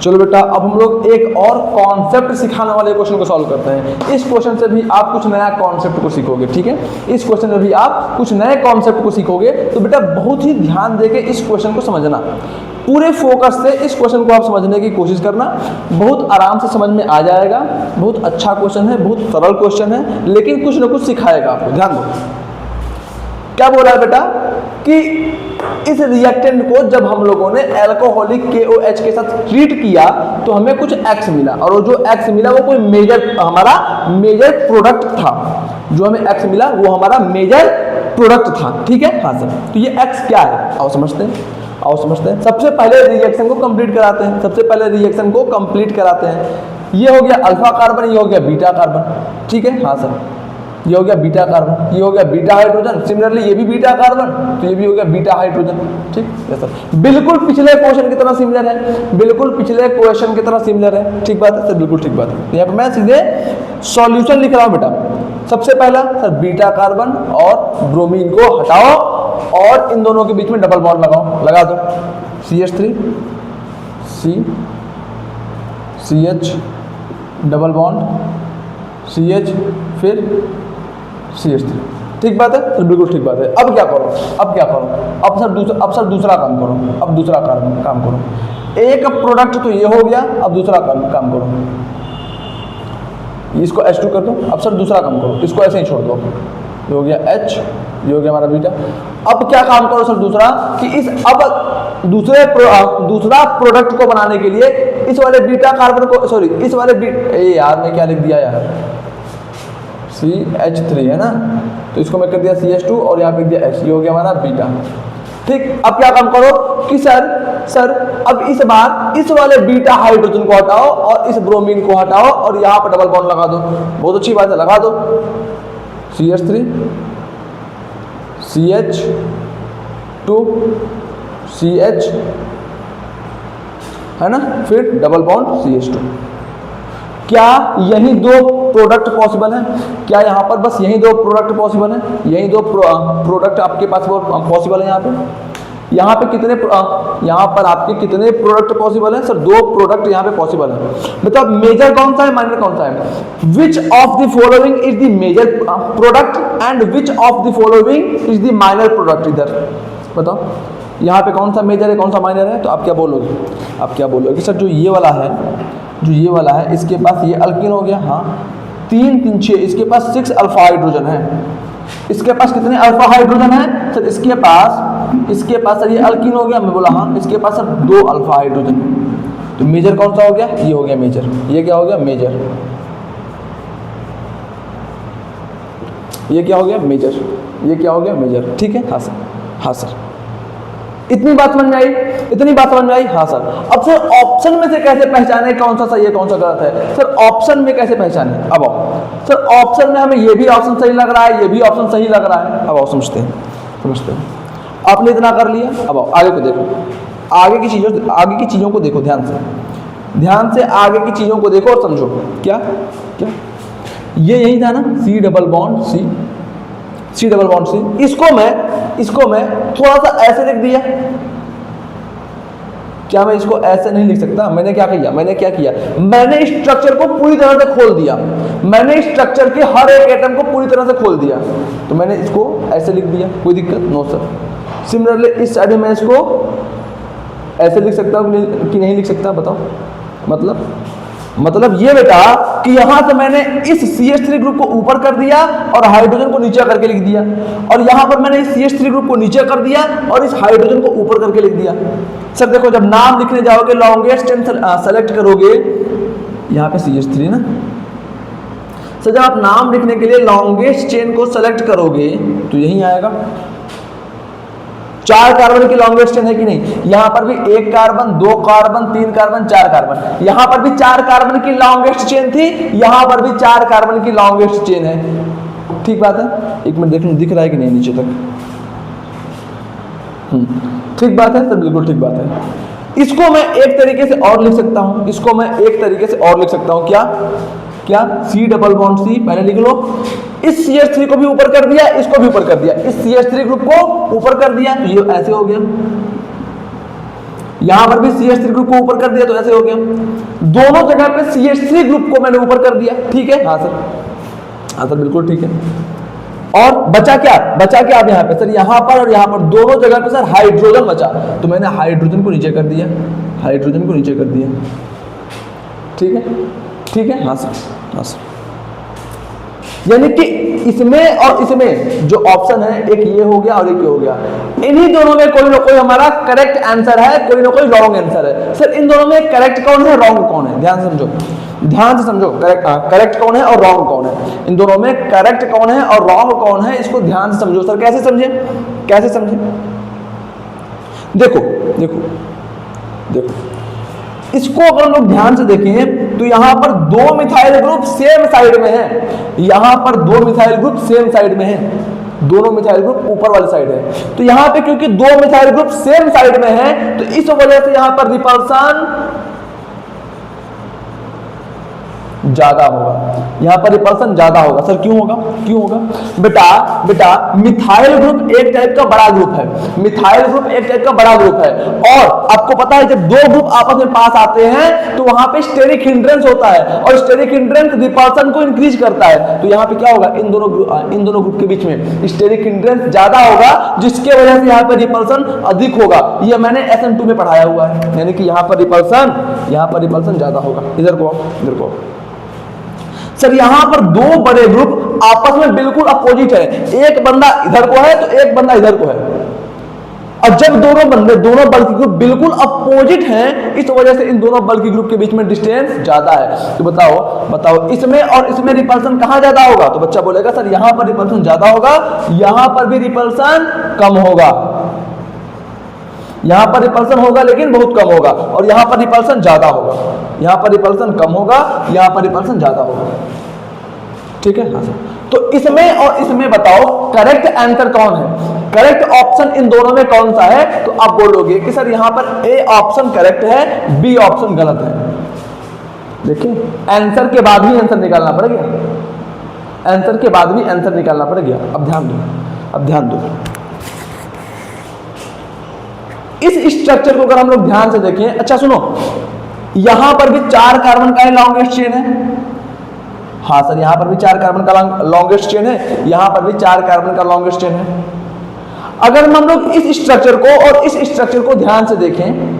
चलो बेटा अब हम लोग एक और कॉन्सेप्ट सिखाने वाले क्वेश्चन को सॉल्व करते हैं। इस क्वेश्चन से भी आप कुछ नया कॉन्सेप्ट को सीखोगे, ठीक है। इस क्वेश्चन में भी आप कुछ नए कॉन्सेप्ट को सीखोगे, तो बेटा बहुत ही ध्यान देके इस क्वेश्चन को समझना, पूरे फोकस से इस क्वेश्चन को आप समझने की कोशिश करना, बहुत आराम से समझ में आ जाएगा। बहुत अच्छा क्वेश्चन है, बहुत सरल क्वेश्चन है, लेकिन कुछ ना कुछ सिखाएगा आपको, ध्यान दो। क्या बोला है बेटा कि इस रिएक्टेंट को जब हम लोगों ने अल्कोहलिक KOH के साथ ट्रीट किया तो हमें कुछ X मिला, और वो जो X मिला वो कोई मेजर हमारा मेजर प्रोडक्ट था। जो हमें X मिला वो हमारा मेजर प्रोडक्ट था। ठीक है, हाँ सर। तो ये X क्या है, आओ समझते हैं। सबसे पहले रिएक्शन को कंप्लीट कराते हैं। ये हो गया अल्फा कार्बन, ये हो गया बीटा कार्बन। ठीक है, हाँ सर। ये हो गया बीटा कार्बन, ये हो गया बीटा हाइड्रोजन। सिमिलरली ये भी बीटा कार्बन, तो ये भी हो गया बीटा हाइड्रोजन। ठीक है सर, बिल्कुल पिछले क्वेश्चन की तरह सिमिलर है, ठीक बात है सर, बिल्कुल ठीक बात है। यहाँ पे मैं सीधे सॉल्यूशन लिख रहा हूँ बेटा। सबसे पहला सर बीटा कार्बन और ब्रोमीन को हटाओ और इन दोनों के बीच में डबल बॉन्ड लगा दो। CH3 CH double bond CH फिर CH3। ठीक बात है सर, बिल्कुल ठीक बात है। अब क्या करो, अब सर दूसरा काम करो। एक प्रोडक्ट तो ये हो गया, अब दूसरा काम करो। इसको H2 कर दो। अब सर दूसरा काम करो, इसको ऐसे ही छोड़ दो। ये हो गया H, ये हो गया हमारा बीटा। अब क्या काम करो सर दूसरा कि दूसरा प्रोडक्ट को बनाने के लिए इस वाले बीटा कार्बन को यार मैं क्या लिख दिया यार, CH3 है ना, तो इसको मैं कर दिया CH2 और यहाँ पे दिया H, ये हो गया हमारा बीटा। ठीक, अब क्या काम करो कि सर अब इस बार इस वाले बीटा हाइड्रोजन को हटाओ और इस ब्रोमीन को हटाओ और यहाँ पर डबल बॉन्ड लगा दो। बहुत अच्छी बात है, लगा दो। CH3 CH2 CH है ना, फिर डबल बॉन्ड CH2। क्या यही दो प्रोडक्ट पॉसिबल है? क्या यहाँ पर बस यही दो प्रोडक्ट पॉसिबल है? यही दो प्रोडक्ट आपके पास पॉसिबल है? यहाँ पर आपके कितने प्रोडक्ट पॉसिबल है? सर दो प्रोडक्ट यहाँ पे पॉसिबल है। मतलब मेजर कौन सा है, माइनर कौन सा है? Which of the following is the major product and which of the following is the minor product? इधर बताओ यहाँ पे कौन सा मेजर है, कौन सा माइनर है? तो आप क्या बोलोगे? सर जो ये वाला है इसके पास ये अल्कीन हो गया, हाँ 3 3 6, इसके पास 6 अल्फा हाइड्रोजन है। इसके पास कितने अल्फा हाइड्रोजन है सर? इसके पास सर ये अल्कीन हो गया, मैं बोला हाँ, इसके पास सर 2 अल्फा हाइड्रोजन है। तो मेजर कौन सा हो गया? ये हो गया मेजर। ये क्या हो गया? मेजर। ये क्या हो गया? मेजर। ये क्या हो गया? मेजर। ठीक है, हाँ सर, हाँ सर। इतनी बात समझ में आई? हाँ सर। अब सर ऑप्शन में से कैसे पहचाने कौन सा सही है कौन सा गलत है? सर ऑप्शन में कैसे पहचाने? अब आओ सर, ऑप्शन में हमें ये भी ऑप्शन सही लग रहा है, ये भी ऑप्शन सही लग रहा है। अब आओ समझते हैं। आपने इतना कर लिया, अब आओ आगे को देखो। आगे की चीजों को देखो ध्यान से आगे की चीजों को देखो और समझो। क्या ये यही था ना, C डबल बॉन्ड C। इसको मैं थोड़ा सा ऐसे लिख दिया। क्या मैं इसको ऐसे नहीं लिख सकता? मैंने क्या किया? मैंने स्ट्रक्चर को पूरी तरह से खोल दिया। मैंने स्ट्रक्चर के हर एक एटम को पूरी तरह से खोल दिया, तो मैंने इसको ऐसे लिख दिया। कोई दिक्कत? No sir. सिमिलरली इस साइड में मैं इसको ऐसे लिख सकता हूँ कि नहीं लिख सकता? बताओ। मतलब ये बेटा कि यहां से मैंने इस CH3 ग्रुप को ऊपर कर दिया और हाइड्रोजन को नीचे करके लिख दिया, और यहां पर मैंने इस CH3 ग्रुप को नीचे कर दिया और इस हाइड्रोजन को ऊपर करके लिख दिया। सर देखो, जब नाम लिखने जाओगे लॉन्गेस्ट चेन सेलेक्ट करोगे, यहाँ पे CH3 ना सर, जब आप नाम लिखने के लिए लॉन्गेस्ट चेन को सेलेक्ट करोगे तो यही आएगा। 4 कार्बन की लॉन्गेस्ट चेन है कि नहीं? यहां पर भी 1 कार्बन, 2 कार्बन, 3 कार्बन, 4 कार्बन। यहां पर भी 4 कार्बन की लॉन्गेस्ट चेन थी, यहां पर भी 4 कार्बन की लॉन्गेस्ट चेन है। ठीक बात है? एक मिनट देख लूं दिख रहा है कि नहीं नीचे तक। ठीक बात है सर, बिल्कुल ठीक बात है। इसको मैं एक तरीके से और लिख सकता हूं। क्या C डबल बॉन्ड C पहले लिख लो। इस CH3 को भी ऊपर कर दिया, इसको भी ऊपर कर दिया, इस CH3 ग्रुप को ऊपर कर दिया, तो ये ऐसे हो गया। यहां पर भी CH3 ग्रुप को ऊपर कर दिया, तो ऐसे हो गया। दोनों जगह पे CH3 ग्रुप को मैंने ऊपर कर दिया। ठीक है? हाँ सर, बिल्कुल ठीक है। और बचा क्या अब यहाँ पे सर? यहाँ पर और यहाँ पर दोनों जगह पे सर हाइड्रोजन बचा, तो मैंने हाइड्रोजन को नीचे कर दिया। ठीक है? हाँ सर। यानी कि इसमें और इसमें जो ऑप्शन है, एक ये हो गया और एक ये हो गया, इन्हीं दोनों में कोई ना कोई हमारा करेक्ट आंसर है, कोई ना कोई रॉन्ग आंसर है। सर इन दोनों में करेक्ट कौन है, रॉन्ग कौन है? ध्यान से समझो, ध्यान से समझो, करेक्ट कौन है और रॉन्ग कौन है। इन दोनों में करेक्ट कौन है और रॉन्ग कौन है, इसको ध्यान से समझो। सर कैसे समझे, कैसे समझे? देखो देखो देखो, इसको अगर हम लोग ध्यान से देखें तो यहां पर दो मिथाइल ग्रुप सेम साइड में है, यहां पर दो मिथाइल ग्रुप सेम साइड में है, दोनों मिथाइल ग्रुप ऊपर वाली साइड है। तो यहां पे क्योंकि दो मिथाइल ग्रुप सेम साइड में है तो इस वजह से यहां पर रिपल्सन ज्यादा होगा, यहां पर रिपल्सन ज्यादा होगा। सर क्यों होगा, क्यों होगा? बेटा मिथाइल ग्रुप एक टाइप का बड़ा ग्रुप है, मिथाइल ग्रुप एक टाइप का बड़ा ग्रुप है, और आपको पता है जब दो ग्रुप आपस में पास आते हैं तो वहां पे स्टेरिक हिंड्रेंस होता है, और स्टेरिक हिंड्रेंस रिपल्सन को इंक्रीज करता है। तो यहां पे क्या होगा, इन दोनों ग्रुप के बीच में स्टेरिक हिंड्रेंस ज्यादा होगा, जिसके वजह से यहां पर रिपल्सन अधिक होगा। ये मैंने SN2 में पढ़ाया हुआ है, यानी कि यहां पर रिपल्सन ज्यादा होगा। इधर को सर यहां पर दो बड़े ग्रुप आपस में बिल्कुल अपोजिट है, एक बंदा इधर को है तो एक बंदा इधर को है, और जब दोनों बल्कि ग्रुप बिल्कुल अपोजिट हैं, इस वजह से इन दोनों बल्कि ग्रुप के बीच में डिस्टेंस ज्यादा है। तो बताओ इसमें और इसमें रिपल्सन कहां ज्यादा होगा? तो बच्चा बोलेगा सर यहां पर रिपल्सन ज्यादा होगा, यहां पर भी रिपल्सन कम होगा, यहां पर रिपल्सन होगा लेकिन बहुत कम होगा, और यहां पर रिपल्सन ज्यादा होगा, यहां पर रिपल्सन कम होगा, यहां पर रिपल्सन ज्यादा होगा। ठीक है, हाँ सर। तो इसमें और इसमें बताओ करेक्ट आंसर कौन है, करेक्ट ऑप्शन इन दोनों में कौन सा है? तो आप बोलोगे कि सर यहां पर ए ऑप्शन करेक्ट है, बी ऑप्शन गलत है। देखिए आंसर के बाद भी आंसर निकालना पड़ेगा, आंसर के बाद भी आंसर निकालना पड़ेगा। अब ध्यान दो, इस स्ट्रक्चर को अगर हम लोग ध्यान से देखें, अच्छा सुनो, यहां पर भी 4 कार्बन का लॉन्गेस्ट चेन है, हाँ सर यहां पर भी 4 कार्बन का लॉन्गेस्ट चेन है, यहां पर भी 4 कार्बन का लॉन्गेस्ट चेन है। अगर हम लोग इस स्ट्रक्चर को और इस स्ट्रक्चर को ध्यान से देखें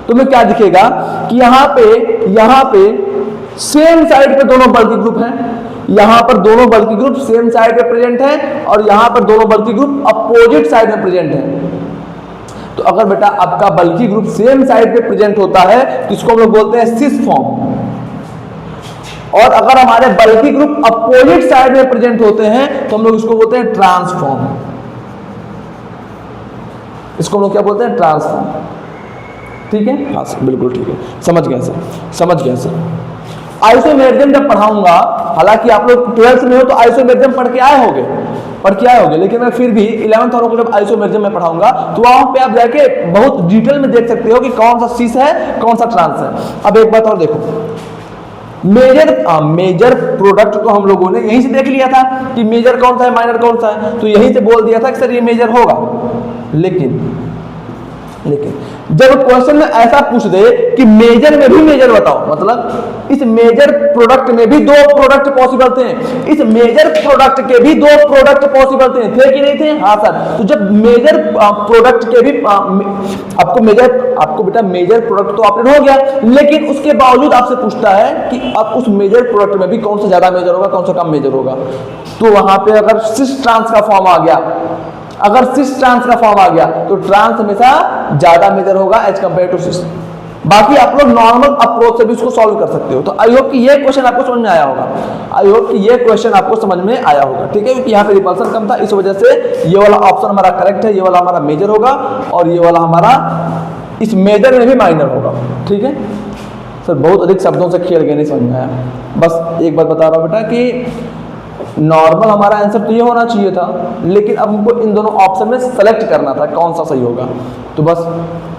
तो हमें क्या दिखेगा कि यहां पे सेम साइड पे दोनों बल्कि ग्रुप हैं, यहां पर दोनों बल्कि ग्रुप सेम साइड पे प्रेजेंट है, और यहां पर दोनों बल्कि ग्रुप अपोजिट साइड में प्रेजेंट है। तो अगर बेटा आपका बल्कि ग्रुप सेम साइड पे प्रेजेंट होता है तो इसको हम लोग बोलते हैं सिस फॉर्म, और अगर हमारे बल्कि ग्रुप अपोजिट साइड में प्रेजेंट होते हैं तो हम लोग इसको बोलते हैं ट्रांसफॉर्म। इसको हम लोग क्या बोलते हैं? ट्रांसफॉर्म। ठीक है, हाँ सर बिल्कुल ठीक है, समझ गए सर। आइसोमेरिज्म जब पढ़ाऊंगा, हालांकि आप लोग 12th में हो तो आइसोमेरिज्म पढ़ के आए होगे, लेकिन मैं फिर भी 11th वालों को जब आइसोमेरिज्म में पढ़ाऊंगा तो वहां पे आप जाके बहुत डिटेल में देख सकते हो कि कौन सा सिस है कौन सा ट्रांस है। अब एक बात और देखो, मेजर प्रोडक्ट तो हम लोगों ने यहीं से देख लिया था कि मेजर कौन सा है माइनर कौन सा है, तो यहीं से बोल दिया था कि सर ये मेजर होगा। लेकिन जब क्वेश्चन में ऐसा पूछ दे कि मेजर में भी मेजर बताओ, मतलब इस मेजर प्रोडक्ट में भी 2 प्रोडक्ट पॉसिबल थे, इस मेजर प्रोडक्ट के भी 2 प्रोडक्ट पॉसिबल थे कि नहीं थे? हाँ सर। तो जब मेजर प्रोडक्ट के भी आपको बेटा मेजर प्रोडक्ट तो ऑप्शन हो गया, लेकिन उसके बावजूद आपसे पूछता है कि अब उस मेजर प्रोडक्ट में भी कौन सा ज्यादा मेजर होगा, कौन सा कम मेजर होगा। तो वहां पे अगर सिस ट्रांस का फॉर्म आ गया, तो ट्रांस हमेशा ज्यादा मेजर होगा एज कंपेयर टू सिस। बाकी आप लोग नॉर्मल अप्रोच से भी इसको सॉल्व कर सकते हो। तो आई होप कि ये क्वेश्चन आपको समझ में आया होगा, ठीक है, क्योंकि यहाँ पे रिपल्सन कम था, इस वजह से ये वाला ऑप्शन हमारा करेक्ट है, ये वाला हमारा मेजर होगा और ये वाला हमारा इस मेजर में भी माइनर होगा। ठीक है सर, बहुत अधिक शब्दों से खेल गए, नहीं समझ में आया। बस एक बात बता रहा हूँ बेटा कि नॉर्मल हमारा आंसर तो ये होना चाहिए था, लेकिन अब हमको इन दोनों ऑप्शन में सेलेक्ट करना था कौन सा सही होगा। तो बस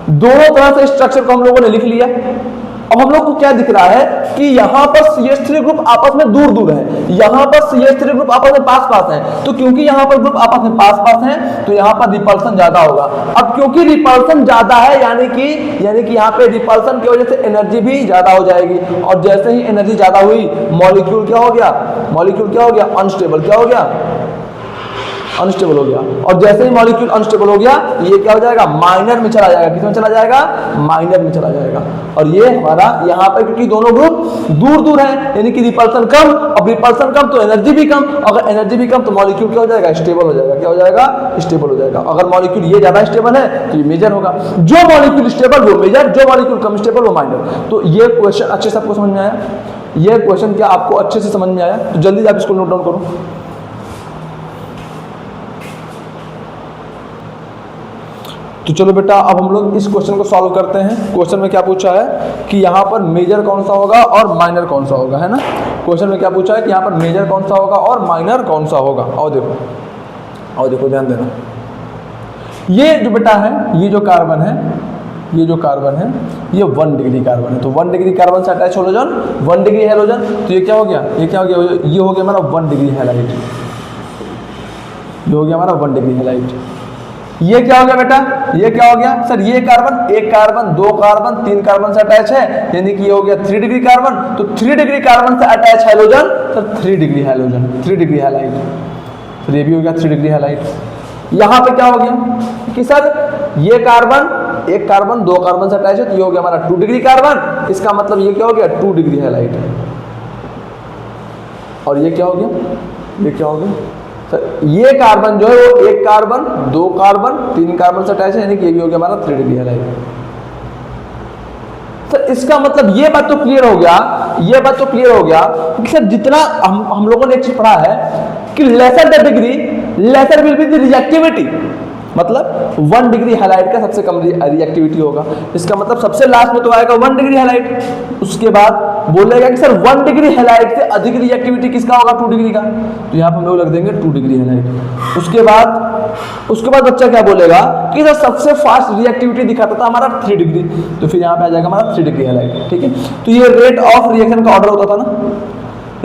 दोनों तरह से स्ट्रक्चर को हम लोगों ने लिख लिया। अब हम लोग को क्या दिख रहा है कि यहाँ पर CH3 ग्रुप आपस में दूर दूर है, यहाँ पर CH3 ग्रुप आपस में पास पास है। तो क्योंकि यहाँ पर ग्रुप आपस में पास पास हैं तो यहाँ पर रिपल्सन ज्यादा होगा। अब क्योंकि रिपल्सन ज्यादा है यानी कि यहाँ पे रिपल्सन की वजह से एनर्जी भी ज्यादा हो जाएगी, और जैसे ही एनर्जी ज्यादा हुई मॉलिक्यूल क्या हो गया, अनस्टेबल क्या हो गया, अनस्टेबल हो गया। और जैसे ही मॉलिक्यूल अनस्टेबल हो गया ये क्या हो जाएगा, माइनर में चला जाएगा। किसमें चला जाएगा, माइनर में चला जाएगा। और ये हमारा यहाँ पे क्योंकि दोनों ग्रुप दूर दूर है, यानी कि रिपल्सन कम, अब रिपल्सन कम तो एनर्जी भी कम, अगर एनर्जी भी कम तो मॉलिक्यूल क्या हो जाएगा, स्टेबल हो जाएगा। क्या हो जाएगा, स्टेबल हो जाएगा। अगर मॉलिक्यूल ये ज्यादा स्टेबल है तो ये मेजर होगा, जो मॉलिक्यूल स्टेबल वो मेजर, जो मॉलिक्यूल कम स्टेबल वो माइनर। तो ये क्वेश्चन अच्छे से आपको समझ में आया, ये क्वेश्चन क्या आपको अच्छे से समझ में आया, तो जल्दी आप इसको नोट डाउन करो। तो चलो बेटा अब हम लोग इस क्वेश्चन को सॉल्व करते हैं। क्वेश्चन में क्या पूछा है कि यहाँ पर मेजर कौन सा होगा और माइनर कौन सा होगा, है ना। क्वेश्चन में क्या पूछा है कि यहाँ पर मेजर कौन सा होगा और माइनर कौन सा होगा। और देखो ध्यान देना, ये जो बेटा है, ये जो कार्बन है, ये जो कार्बन है ये 1 डिग्री कार्बन है। तो 1 डिग्री कार्बन से अटैच हेलोजन 1 डिग्री हेलोजन, तो ये क्या हो गया, ये क्या हो गया, ये हो गया हमारा 1 डिग्री हैलाइड। ये हो गया हमारा 1 डिग्री हैलाइड। ये क्या हो गया बेटा, ये क्या हो गया सर, ये कार्बन, एक कार्बन, दो कार्बन, 3 कार्बन से अटैच है, यानी कि ये हो गया 3 डिग्री कार्बन। तो 3 डिग्री कार्बन से attach halogen sir 3 degree halogen, 3 degree halide. तो ये भी हो गया 3 डिग्री हैलाइड। यहाँ पे क्या हो गया कि सर ये कार्बन, एक कार्बन, दो कार्बन से अटैच है, तो ये हो गया हमारा 2 डिग्री कार्बन। इसका मतलब ये क्या हो गया 2 डिग्री हैलाइड। और ये क्या हो गया, ये क्या हो गया सर, ये कार्बन जो है वो एक कार्बन, दो कार्बन, 3 कार्बन से अटैच है, यानी कि ये भी हो गया हमारा 3 डिग्री हैलाइड। सर इसका मतलब ये बात तो क्लियर हो गया, ये बात तो क्लियर हो गया कि सर जितना हम लोगों ने एक चीज पढ़ा है कि lesser the degree laser will be the reactivity, मतलब 1 डिग्री हैलाइड का सबसे कम रिएक्टिविटी होगा। इसका मतलब सबसे लास्ट में तो आएगा 1 डिग्री हैलाइड, उसके बाद बोलेगा कि सर 1 डिग्री हैलाइड से अधिक रिएक्टिविटी किसका होगा, 2 डिग्री का। तो यहाँ पर हम लोग रख देंगे 2 डिग्री हैलाइड। उसके बाद बच्चा क्या बोलेगा कि सर सबसे फास्ट रिएक्टिविटी दिखाता था हमारा 3 डिग्री, तो फिर यहाँ पे आ जाएगा हमारा 3 डिग्री हैलाइड। ठीक है, तो ये रेट ऑफ रिएक्शन का ऑर्डर होता था ना,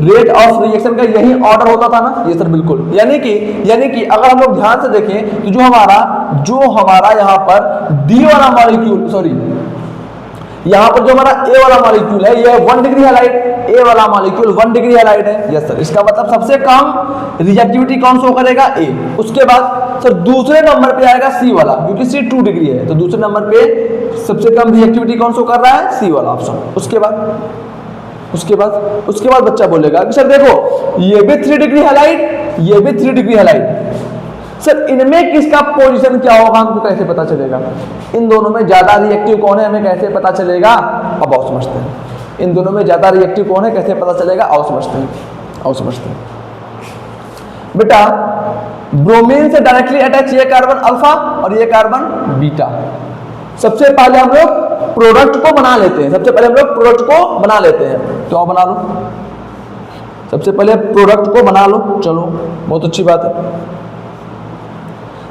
रेट ऑफ रिएक्शन का यही ऑर्डर होता था ना, ये सर बिल्कुल। यानी कि अगर हम लोग ध्यान से देखें तो जो हमारा यहाँ पर डी वाला मॉलिक्यूल, सॉरी यहाँ पर जो हमारा ए वाला मॉलिक्यूल है ये 1 डिग्री हैलाइड, ए वाला मॉलिक्यूल 1 डिग्री हैलाइड है। यस सर, इसका मतलब सबसे कम रिएक्टिविटी कौन शो करेगा, ए। उसके बाद सर दूसरे नंबर पे आएगा सी वाला, क्योंकि सी 2 डिग्री है, तो दूसरे नंबर पे सबसे कम रिएक्टिविटी कौन शो कर रहा है, सी वाला ऑप्शन। उसके बाद बच्चा बोलेगा कि सर देखो ये भी 3 डिग्री हैलाइड, ये भी 3 डिग्री हैलाइड, सर इनमें किसका पोजीशन क्या होगा हमको कैसे पता चलेगा, इन दोनों में ज्यादा रिएक्टिव कौन है हमें कैसे पता चलेगा। अब आओ समझते हैं, इन दोनों में ज्यादा रिएक्टिव कौन है कैसे पता चलेगा, आओ समझते हैं। बेटा ब्रोमीन से डायरेक्टली अटैच ये कार्बन अल्फा और ये कार्बन बीटा। सबसे पहले हम लोग प्रोडक्ट को बना लेते हैं, तो बना लो, सबसे पहले प्रोडक्ट को बना लो। चलो बहुत अच्छी बात है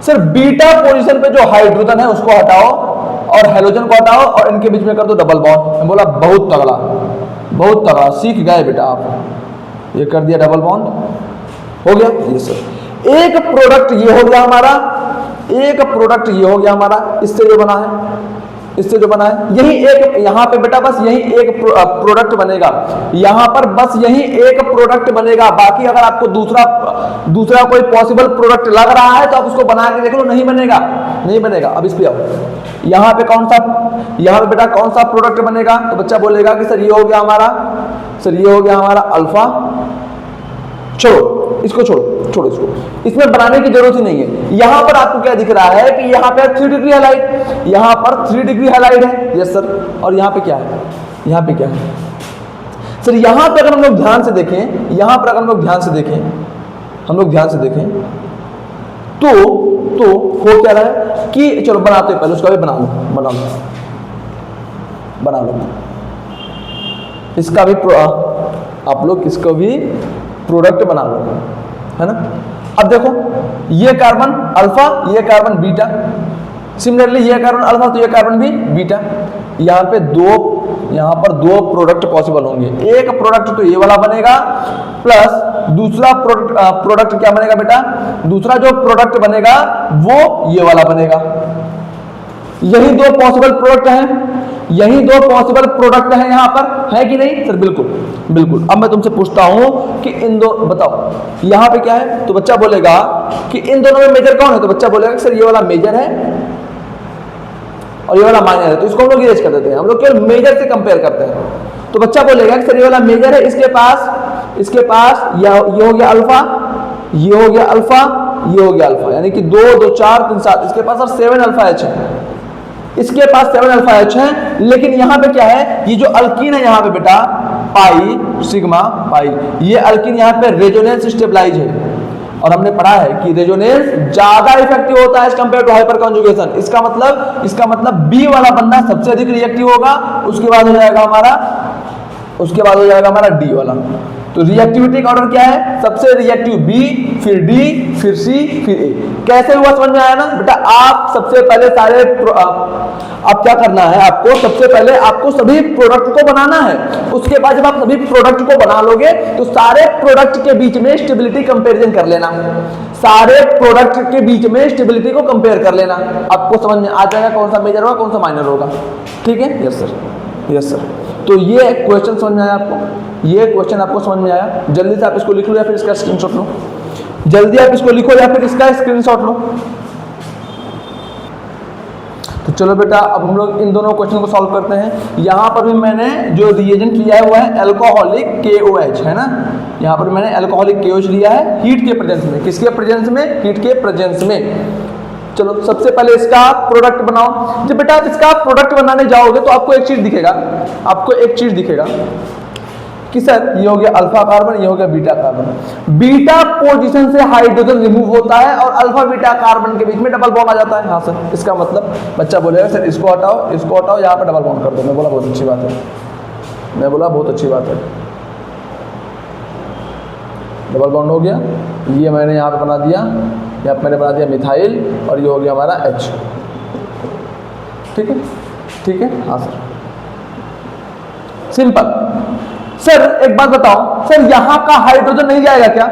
सर। बीटा पोजीशन पे जो हाइड्रोजन है उसको हटाओ और हेलोजन को हटाओ और इनके बीच में कर दो डबल बॉन्ड। मैं बोला बहुत तगड़ा सीख गए बेटा आप। ये कर दिया डबल बॉन्ड, हो गया ये सर। एक प्रोडक्ट ये हो गया हमारा, इससे जो बना है यही एक, यहाँ पे बेटा बस यही एक प्रोडक्ट बनेगा, यहाँ पर बस यही एक प्रोडक्ट बनेगा। बाकी अगर आपको दूसरा कोई पॉसिबल प्रोडक्ट लग रहा है तो आप उसको बना के देख लो, नहीं बनेगा। अब इस पे आओ, यहाँ पे बेटा कौन सा प्रोडक्ट बनेगा, तो बच्चा बोलेगा कि सर ये हो गया हमारा अल्फा। इसको छोड़ो इसको, इसमें बनाने की जरूरत ही नहीं है। यहां पर आपको क्या दिख रहा है कि यहाँ पे 3 डिग्री हैलाइड, यहाँ पर 3 डिग्री हैलाइड है। यस सर, और यहाँ पे क्या है, सर यहाँ पे अगर हम लोग ध्यान से देखें, तो हो क्या रहा है कि चलो बनाते हैं, पहले उसका भी बना लो इसका भी आप लोग इसको भी प्रोडक्ट बना लो, है ना। अब देखो ये कार्बन अल्फा, ये कार्बन बीटा, सिमिलरली ये कार्बन अल्फा तो ये कार्बन भी बीटा। यहाँ पर दो प्रोडक्ट पॉसिबल होंगे। एक प्रोडक्ट तो ये वाला बनेगा, प्लस दूसरा प्रोडक्ट क्या बनेगा बेटा, दूसरा जो प्रोडक्ट बनेगा वो ये वाला बनेगा। यही 2 पॉसिबल प्रोडक्ट हैं, यही दो पॉसिबल प्रोडक्ट है यहां पर, है कि नहीं सर? बिल्कुल बिल्कुल। अब मैं तुमसे पूछता हूं कि इन दो बताओ यहां पे क्या है, तो बच्चा बोलेगा कि इन दोनों में मेजर कौन है, तो बच्चा बोलेगा सर ये वाला मेजर है और ये वाला माइनर है, तो इसको हम लोग इरेज कर देते हैं, हम लोग केवल मेजर से कंपेयर करते हैं। तो बच्चा बोलेगा कि सर ये वाला मेजर है, इसके पास ये हो गया अल्फा, ये हो गया अल्फा, ये हो गया अल्फा, यानी कि 2 2 4 3 7, इसके पास सर 7 अल्फा एच है, इसके पास 7 अल्फा एच है। लेकिन यहां पे क्या है, ये जो अल्कीन है यहां पे बेटा पाई सिग्मा पाई, ये अल्कीन यहां पे रेजोनेंस स्टेबलाइज है, और हमने पढ़ा है कि रेजोनेंस ज्यादा इफेक्टिव होता है as compare to hyper conjugation. इसका मतलब बी वाला बंदा सबसे अधिक रिएक्टिव होगा, उसके बाद हो जाएगा हमारा डी वाला। तो रिएक्टिविटी का ऑर्डर क्या है, सबसे रिएक्टिव बी, फिर डी, फिर सी, फिर ए। कैसे हुआ समझ में आया ना बेटा? आप सबसे पहले आप क्या करना है, आपको सबसे पहले आपको सभी प्रोडक्ट को बनाना है, उसके बाद जब आप सभी प्रोडक्ट को बना लोगे तो सारे प्रोडक्ट के बीच में स्टेबिलिटी कंपैरिजन कर लेना, सारे प्रोडक्ट के बीच में स्टेबिलिटी को कंपेयर कर लेना, आपको समझ में आ जाएगा कौन सा मेजर होगा कौन सा माइनर होगा। ठीक है? Yes sir, yes sir. तो ये क्वेश्चन समझ में आया आपको, ये क्वेश्चन आपको समझ में आया? जल्दी से आप इसको लिख लो या फिर इसका स्क्रीनशॉट लो, जल्दी आप इसको लिखो या फिर इसका स्क्रीनशॉट लो। तो चलो बेटा अब हम लोग इन दोनों क्वेश्चन को सॉल्व करते हैं। यहाँ पर भी मैंने जो रिएजेंट लिया है वो है अल्कोहलिक KOH, है ना? यहाँ पर मैंने अल्कोहलिक KOH लिया है हीट के प्रेजेंस में। किसके प्रेजेंस में? हीट के प्रेजेंस में। चलो सबसे पहले इसका प्रोडक्ट बनाओ। जब बेटा आप इसका प्रोडक्ट बनाने जाओगे तो आपको एक चीज दिखेगा, कि सर ये हो गया अल्फा कार्बन, ये हो गया बीटा कार्बन। बीटा पोजीशन से हाइड्रोजन रिमूव होता है और अल्फा बीटा कार्बन के बीच में डबल बॉन्ड आ जाता है। हाँ सर, इसका मतलब बच्चा बोलेगा सर इसको हटाओ, यहाँ पे डबल बॉन्ड कर दो। मैं बोला बहुत अच्छी बात है, डबल बॉन्ड हो गया। ये मैंने यहाँ पे बना दिया, यहाँ पे मैंने बना दिया मिथाइल, और ये हो गया हमारा H। ठीक है। हाँ सर, सिंपल। सर एक बात बताओ, सर यहाँ का हाइड्रोजन नहीं जाएगा क्या?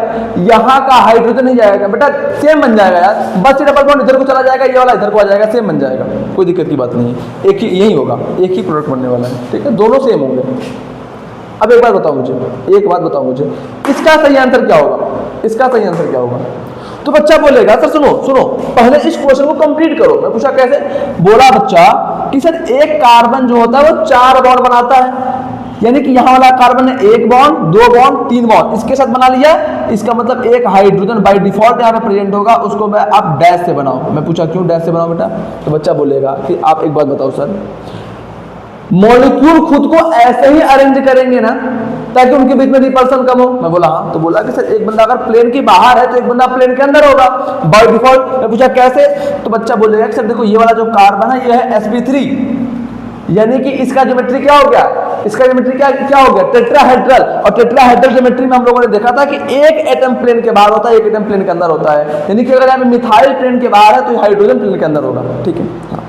यहाँ का हाइड्रोजन नहीं जाएगा बेटा, सेम बन जाएगा यार, बस ये डबल बॉन्ड इधर को चला जाएगा, ये वाला इधर को आ जाएगा, सेम बन जाएगा, कोई दिक्कत की बात नहीं है। एक ही यही होगा, एक ही प्रोडक्ट बनने वाला है। ठीक है, दोनों सेम होंगे। अब एक बात बताओ मुझे, इसका सही आंसर क्या होगा? तो बच्चा बोलेगा सर सुनो पहले इस क्वेश्चन को कंप्लीट करो। मैं पूछा कैसे? बोला बच्चा कि सर एक कार्बन जो होता है वो 4 बॉन्ड बनाता है, यानी कि यहाँ वाला कार्बन ने 1 बॉन्ड, 2 बॉन्ड, 3 बॉन्ड इसके साथ बना लिया। इसका मतलब एक हाइड्रोजन बाय डिफॉल्ट यहाँ पे प्रेजेंट होगा, उसको मैं आप डैश से बनाओ। मैं पूछा क्यों डैश से बनाओ बेटा? तो बच्चा बोलेगा कि आप एक बात बताओ सर, मॉलिक्यूल खुद को ऐसे ही अरेंज करेंगे ना ताकि उनके बीच में रिपल्सन कम हो? मैं बोला हाँ। तो बोला कि सर एक बंदा अगर प्लेन के बाहर है तो एक बंदा प्लेन के अंदर होगा बाय डिफॉल्ट। मैं पूछा कैसे? तो बच्चा बोलेगा कि सर देखो ये वाला जो कार्बन है ये है sp3, यानी कि इसका ज्योमेट्री क्या हो गया? क्या हो गया? टेट्राहेड्रल। और टेट्राहेड्रल ज्योमेट्री में हम लोगों ने देखा था कि एक एटम प्लेन के बाहर होता है, एक एटम प्लेन के अंदर होता है, यानी कि अगर यहाँ पे मिथाइल प्लेन के बाहर है तो हाइड्रोजन प्लेन के अंदर होगा। ठीक है, हाँ।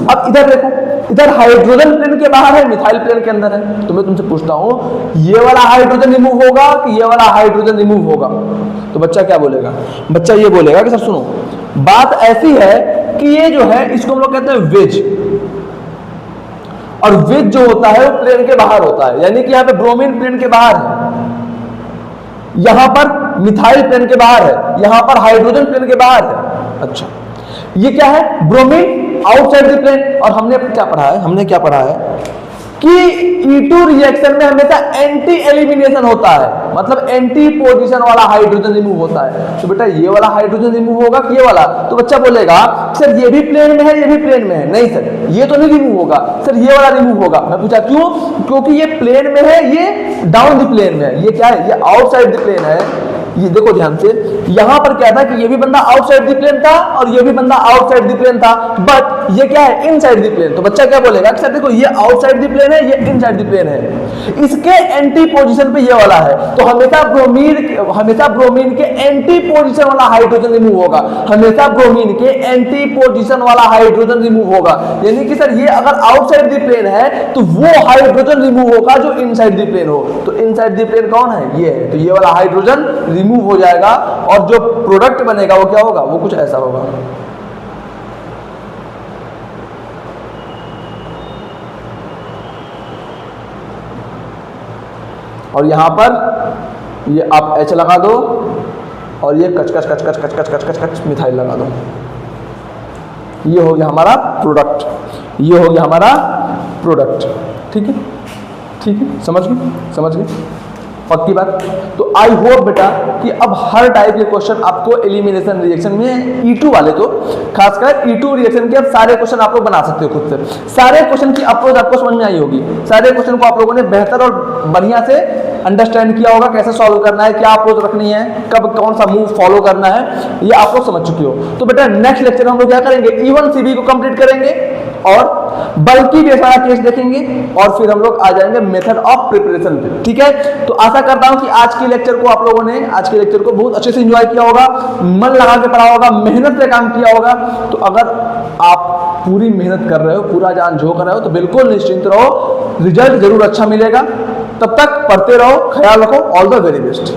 अब इधर देखो, इधर हाइड्रोजन प्लेन के बाहर है, मिथाइल प्लेन के अंदर है। तो मैं तुमसे पूछता हूं ये वाला हाइड्रोजन रिमूव होगा कि ये वाला हाइड्रोजन रिमूव होगा? तो बच्चा क्या बोलेगा? बच्चा ये बोलेगा कि सर सुनो, बात ऐसी है कि ये जो है इसको हम लोग कहते हैं वेज, और वेज जो होता है वो प्लेन के बाहर होता है, यानी कि यहाँ पे ब्रोमीन प्लेन के बाहर है, यहां पर मिथाइल प्लेन के बाहर है, यहां पर हाइड्रोजन प्लेन के बाहर है। अच्छा, ये क्या है? Bromine outside the plane. और हमने क्या पढ़ा है कि E2 रिएक्शन में हमेशा एंटी एलिमिनेशन होता है, मतलब एंटी पोजीशन वाला हाइड्रोजन रिमूव होता है। तो बेटा ये वाला हाइड्रोजन रिमूव होगा कि ये वाला? तो बच्चा बोलेगा सर ये भी प्लेन में है, ये भी प्लेन में है। नहीं सर, ये तो नहीं रिमूव होगा, सर ये वाला रिमूव होगा। मैं पूछा क्यों? क्योंकि ये प्लेन में है, ये डाउन द प्लेन में है। ये क्या है? ये आउटसाइड द प्लेन है। ये देखो ध्यान से, यहां पर क्या था कि ये भी बंदा आउटसाइड द प्लेन था और ये भी बंदा आउटसाइड द प्लेन था, बट ये क्या है? Inside the plane. तो बच्चा क्या बोलेगा कि सर देखो ये आउटसाइड द प्लेन है, ये इनसाइड द प्लेन है, इसके एंटी पोजीशन पे ये वाला है। तो हमेशा ब्रोमीन के एंटी पोजीशन वाला हाइड्रोजन रिमूव होगा, हमेशा ब्रोमीन के एंटी पोजीशन वाला हाइड्रोजन रिमूव होगा। यानी कि सर ये अगर आउटसाइड द प्लेन है तो वो हाइड्रोजन रिमूव होगा जो इनसाइड द प्लेन हो। तो इनसाइड द प्लेन कौन है? ये है। तो ये वाला हाइड्रोजन रिमूव हो जाएगा और जो प्रोडक्ट बनेगा वो क्या होगा? वो कुछ ऐसा होगा। और यहाँ पर ये आप H लगा दो और ये कच कच कच कच कच कच कच कच कच मिथाइल लगा दो। ये हो गया हमारा प्रोडक्ट, ये हो गया हमारा प्रोडक्ट। ठीक है, ठीक है, समझ गए पक्की बात। तो आई होप बेटा कि अब हर टाइप के क्वेश्चन आपको एलिमिनेशन रिएक्शन में E2 वाले तो खासकर E2 रिएक्शन के अब सारे क्वेश्चन आप लोग बना सकते हो खुद से। सारे क्वेश्चन की अप्रोच आपको समझ में आई होगी, सारे क्वेश्चन को आप लोगों ने बेहतर और बढ़िया से अंडरस्टैंड किया होगा, कैसे सॉल्व करना है, क्या अप्रोच रखनी है, कब कौन सा मूव फॉलो करना है, ये आप लोग समझ चुके हो। तो बेटा नेक्स्ट लेक्चर हम लोग क्या करेंगे, E1 CB को कंप्लीट करेंगे और बल्कि बेस वाला केस देखेंगे और फिर हम लोग आ जाएंगे मेथड ऑफ प्रिपरेशन पे। ठीक है, तो आशा करता हूं कि आज के लेक्चर को आप लोगों ने बहुत अच्छे से एंजॉय किया होगा, मन लगा के पढ़ा होगा, मेहनत से काम किया होगा। तो अगर आप पूरी मेहनत कर रहे हो, पूरा जान झोंक रहे हो, तो बिल्कुल निश्चिंत रहो, रिजल्ट जरूर अच्छा मिलेगा। तब तक पढ़ते रहो, ख्याल रखो, ऑल द वेरी बेस्ट।